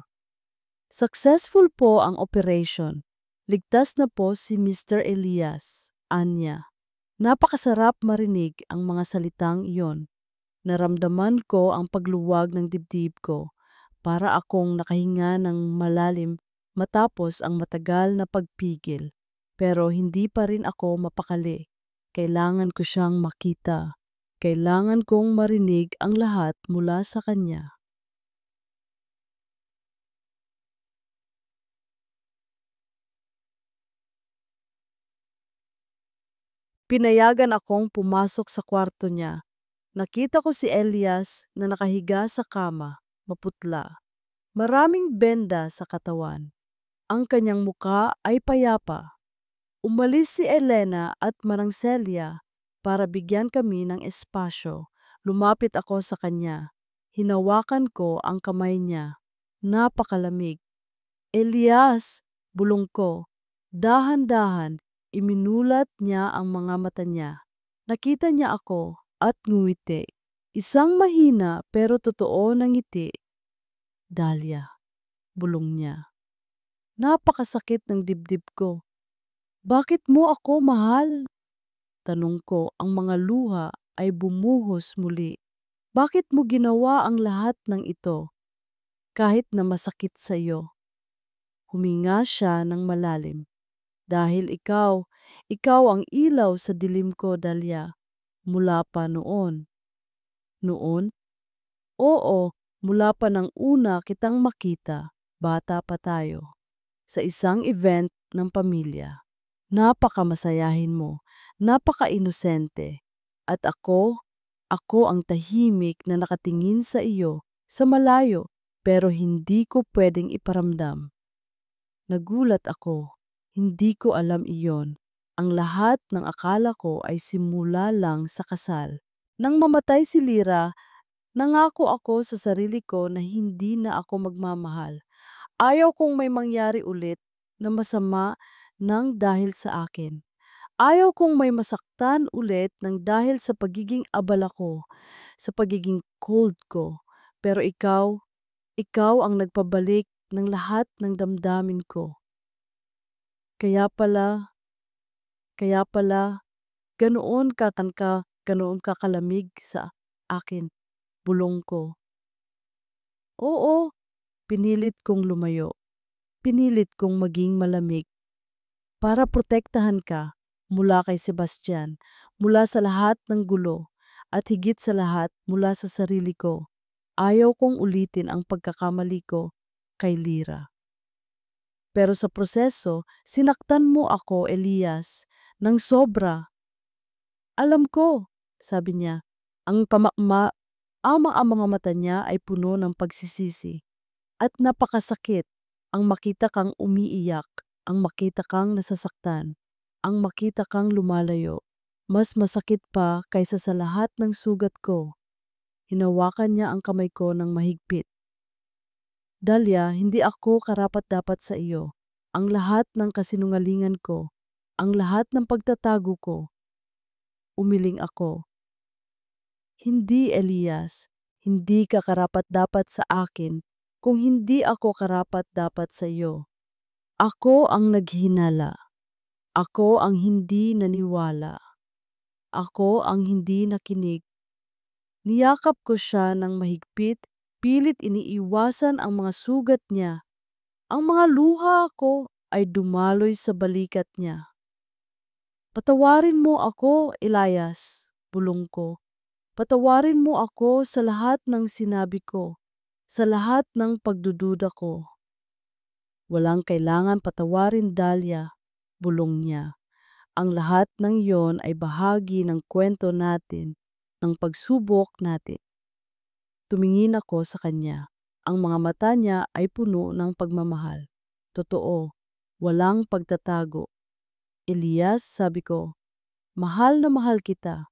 Successful po ang operation. Ligtas na po si Mr. Elias. Anya. Napakasarap marinig ang mga salitang iyon. Naramdaman ko ang pagluwag ng dibdib ko. Para akong nakahinga ng malalim matapos ang matagal na pagpigil. Pero hindi pa rin ako mapakali. Kailangan ko siyang makita. Kailangan kong marinig ang lahat mula sa kanya. Pinayagan akong pumasok sa kwarto niya. Nakita ko si Elias na nakahiga sa kama, maputla. Maraming benda sa katawan. Ang kanyang muka ay payapa. Umalis si Elena at Manang Celia para bigyan kami ng espasyo. Lumapit ako sa kanya. Hinawakan ko ang kamay niya. Napakalamig. Elias, bulong ko. Dahan-dahan, iminulat niya ang mga mata niya. Nakita niya ako at ngumiti. Isang mahina pero totoo na ngiti. Dahlia, bulong niya. Napakasakit ng dibdib ko. Bakit mo ako mahal? Tanong ko, ang mga luha ay bumuhos muli. Bakit mo ginawa ang lahat ng ito? Kahit na masakit sa iyo. Huminga siya ng malalim. Dahil ikaw ang ilaw sa dilim ko, Dahlia. Mula pa noon. Noon? Oo, mula pa nang una kitang makita. Bata pa tayo. Sa isang event ng pamilya. Napakamasayahin mo, napaka-inosente. At ako ang tahimik na nakatingin sa iyo, sa malayo, pero hindi ko pwedeng iparamdam. Nagulat ako, hindi ko alam iyon. Ang lahat ng akala ko ay simula lang sa kasal. Nang mamatay si Lira, nangako ako sa sarili ko na hindi na ako magmamahal. Ayaw kong may mangyari ulit na masama nang dahil sa akin. Ayaw kong may masaktan ulit ng dahil sa pagiging abala ko, sa pagiging cold ko. Pero ikaw ang nagpabalik ng lahat ng damdamin ko. Kaya pala, ganoon ka kalamig sa akin, bulong ko. Oo, pinilit kong lumayo. Pinilit kong maging malamig. Para protektahan ka mula kay Sebastian, mula sa lahat ng gulo, at higit sa lahat mula sa sarili ko. Ayaw kong ulitin ang pagkakamali ko kay Lira. Pero sa proseso, sinaktan mo ako, Elias, ng sobra. Alam ko, sabi niya, ang mga mata niya ay puno ng pagsisisi. At napakasakit ang makita kang umiiyak, ang makita kang nasasaktan, ang makita kang lumalayo. Mas masakit pa kaysa sa lahat ng sugat ko. Hinawakan niya ang kamay ko ng mahigpit. Dahlia, hindi ako karapat-dapat sa iyo. Ang lahat ng kasinungalingan ko, ang lahat ng pagtatago ko. Umiling ako. Hindi, Elias. Hindi ka karapat-dapat sa akin kung hindi ako karapat-dapat sa iyo. Ako ang naghinala. Ako ang hindi naniwala. Ako ang hindi nakinig. Niyakap ko siya ng mahigpit, pilit iniiwasan ang mga sugat niya. Ang mga luha ko ay dumaloy sa balikat niya. Patawarin mo ako, Elias, bulong ko. Patawarin mo ako sa lahat ng sinabi ko, sa lahat ng pagdududa ko. Walang kailangan patawarin, Dahlia, bulong niya. Ang lahat ng iyon ay bahagi ng kwento natin, ng pagsubok natin. Tumingin ako sa kanya. Ang mga mata niya ay puno ng pagmamahal. Totoo, walang pagtatago. Elias, sabi ko, mahal na mahal kita.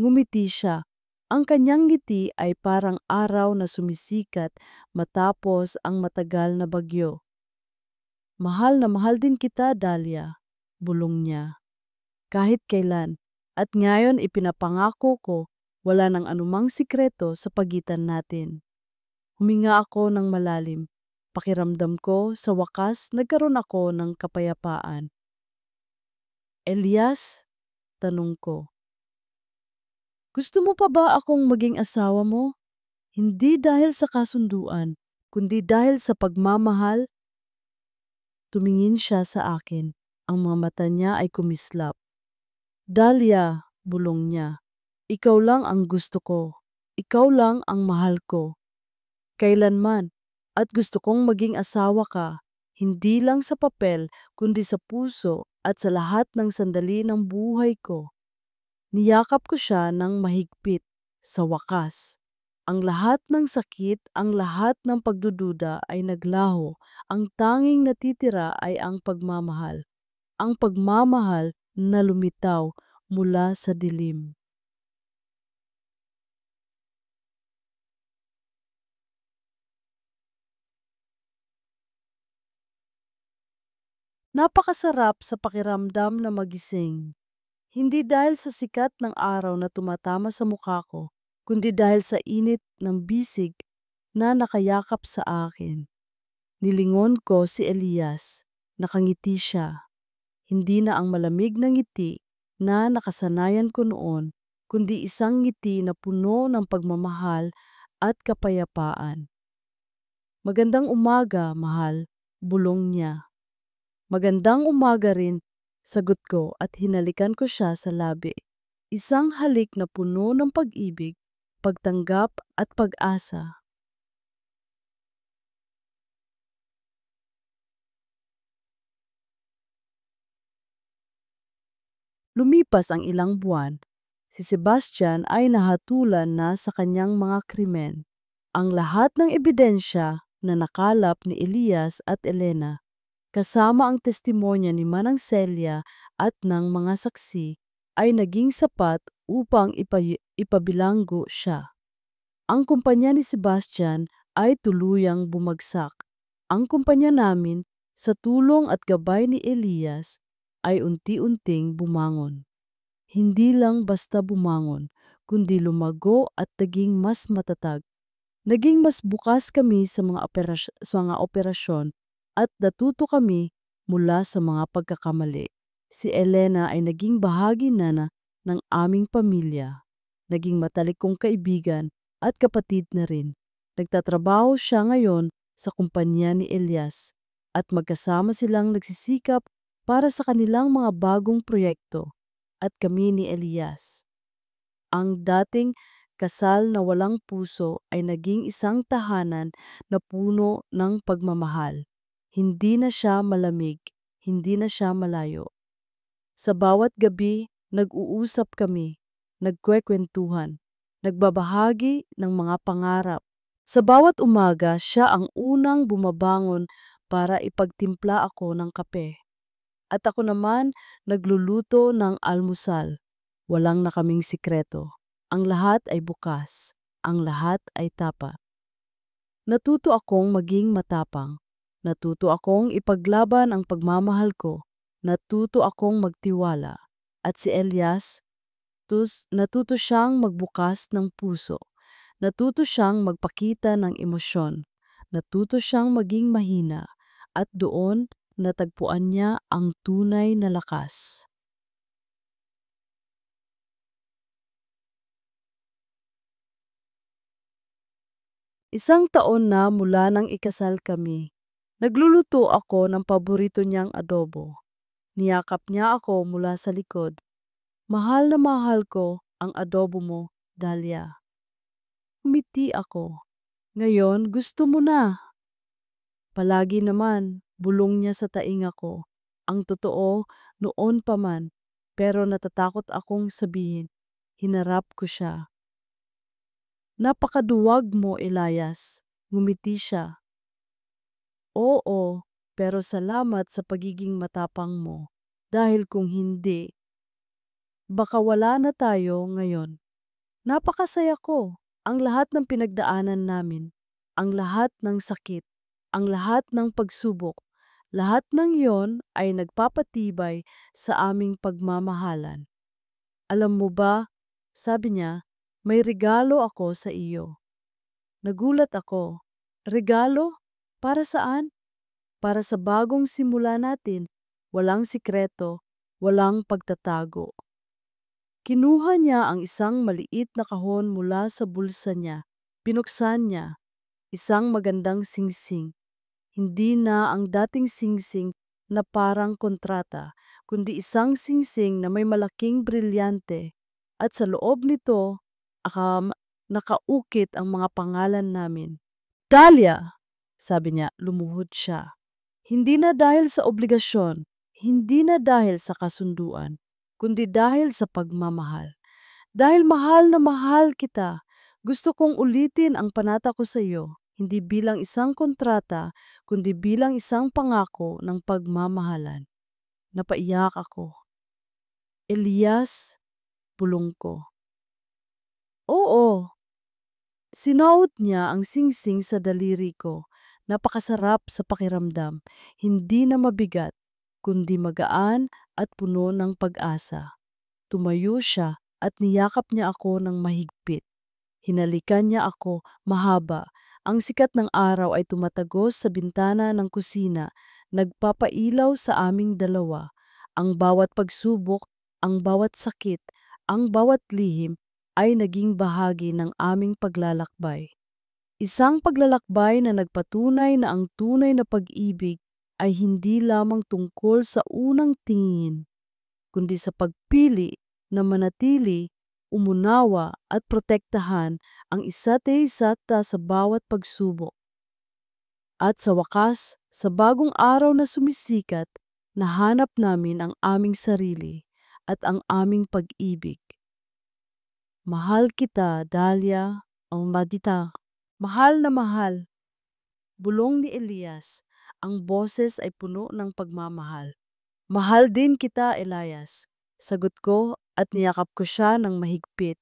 Ngumiti siya. Ang kanyang ngiti ay parang araw na sumisikat matapos ang matagal na bagyo. Mahal na mahal din kita, Dahlia, bulong niya. Kahit kailan. At ngayon ipinapangako ko, wala nang anumang sikreto sa pagitan natin. Huminga ako ng malalim. Pakiramdam ko, sa wakas, nagkaroon ako ng kapayapaan. Elias, tanong ko, gusto mo pa ba akong maging asawa mo? Hindi dahil sa kasunduan, kundi dahil sa pagmamahal. Tumingin siya sa akin. Ang mga mata niya ay kumislap. Dahlia, bulong niya, ikaw lang ang gusto ko. Ikaw lang ang mahal ko. Kailanman. At gusto kong maging asawa ka, hindi lang sa papel, kundi sa puso at sa lahat ng sandali ng buhay ko. Niyakap ko siya ng mahigpit. Sa wakas, ang lahat ng sakit, ang lahat ng pagdududa ay naglaho. Ang tanging natitira ay ang pagmamahal. Ang pagmamahal na lumitaw mula sa dilim. Napakasarap sa pakiramdam na magising. Hindi dahil sa sikat ng araw na tumatama sa mukha ko, kundi dahil sa init ng bisig na nakayakap sa akin. Nilingon ko si Elias. Nakangiti siya. Hindi na ang malamig na ngiti na nakasanayan ko noon, kundi isang ngiti na puno ng pagmamahal at kapayapaan. Magandang umaga, mahal, bulong niya. Magandang umaga rin, sagot ko at hinalikan ko siya sa labi. Isang halik na puno ng pag-ibig, pagtanggap at pag-asa. Lumipas ang ilang buwan. Si Sebastian ay nahatulan na sa kanyang mga krimen. Ang lahat ng ebidensya na nakalap ni Elias at Elena, kasama ang testimonya ni Manang Celia at ng mga saksi, ay naging sapat upang ipabilanggo siya. Ang kumpanya ni Sebastian ay tuluyang bumagsak. Ang kumpanya namin, sa tulong at gabay ni Elias, ay unti-unting bumangon. Hindi lang basta bumangon, kundi lumago at naging mas matatag. Naging mas bukas kami sa mga operasyon at natuto kami mula sa mga pagkakamali. Si Elena ay naging bahagi na ng aming pamilya. Naging matalik kong kaibigan at kapatid na rin. Nagtatrabaho siya ngayon sa kumpanya ni Elias at magkasama silang nagsisikap para sa kanilang mga bagong proyekto at kami ni Elias. Ang dating kasal na walang puso ay naging isang tahanan na puno ng pagmamahal. Hindi na siya malamig, hindi na siya malayo. Sa bawat gabi, nag-uusap kami, nagkwekwentuhan, nagbabahagi ng mga pangarap. Sa bawat umaga, siya ang unang bumabangon para ipagtimpla ako ng kape. At ako naman nagluluto ng almusal. Walang na kaming sikreto. Ang lahat ay bukas. Ang lahat ay tapa. Natuto akong maging matapang. Natuto akong ipaglaban ang pagmamahal ko. Natuto akong magtiwala. At si Elias, natuto siyang magbukas ng puso. Natuto siyang magpakita ng emosyon. Natuto siyang maging mahina. At doon, natagpuan niya ang tunay na lakas. Isang taon na mula nang ikasal kami. Nagluluto ako ng paborito niyang adobo. Niyakap niya ako mula sa likod. Mahal na mahal ko ang adobo mo, Dahlia. Humiti ako. Ngayon, gusto mo na. Palagi naman, bulong niya sa tainga ko. ang totoo noon pa man, pero natatakot akong sabihin. Hinarap ko siya. Napakaduwag mo, Elias. Ngumiti siya. Oo, pero salamat sa pagiging matapang mo. Dahil kung hindi, baka wala na tayo ngayon. Napakasaya ko. Ang lahat ng pinagdaanan namin, ang lahat ng sakit, ang lahat ng pagsubok, lahat ng yon ay nagpapatibay sa aming pagmamahalan. Alam mo ba, sabi niya, may regalo ako sa iyo. Nagulat ako. Regalo? Para saan? Para sa bagong simula natin. Walang sikreto, walang pagtatago. Kinuha niya ang isang maliit na kahon mula sa bulsa niya. Binuksan niya. Isang magandang singsing. Hindi na ang dating singsing na parang kontrata, kundi isang singsing na may malaking brilyante. At sa loob nito, nakaukit ang mga pangalan namin. Dahlia, sabi niya, lumuhod siya. Hindi na dahil sa obligasyon, hindi na dahil sa kasunduan, kundi dahil sa pagmamahal. Dahil mahal na mahal kita, gusto kong ulitin ang panata ko sa iyo, hindi bilang isang kontrata, kundi bilang isang pangako ng pagmamahalan. Napaiyak ako. Elias, bulong ko. Oo. Sinuot niya ang singsing sa daliri ko. Napakasarap sa pakiramdam, hindi na mabigat, kundi magaan at puno ng pag-asa. Tumayo siya at niyakap niya ako ng mahigpit. Hinalikan niya ako mahaba. Ang sikat ng araw ay tumatagos sa bintana ng kusina, nagpapailaw sa aming dalawa. Ang bawat pagsubok, ang bawat sakit, ang bawat lihim ay naging bahagi ng aming paglalakbay. Isang paglalakbay na nagpatunay na ang tunay na pag-ibig ay hindi lamang tungkol sa unang tingin, kundi sa pagpili na manatili, umunawa at protektahan ang isa't isa sa bawat pagsubok. At sa wakas, sa bagong araw na sumisikat, nahanap namin ang aming sarili at ang aming pag-ibig. Mahal kita, Dahlia, ang madita. Mahal na mahal. Bulong ni Elias, ang boses ay puno ng pagmamahal. Mahal din kita, Elias. Sagot ko at niyakap ko siya ng mahigpit.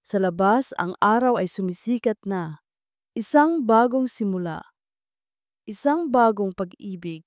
Sa labas, ang araw ay sumisikat na. Isang bagong simula. Isang bagong pag-ibig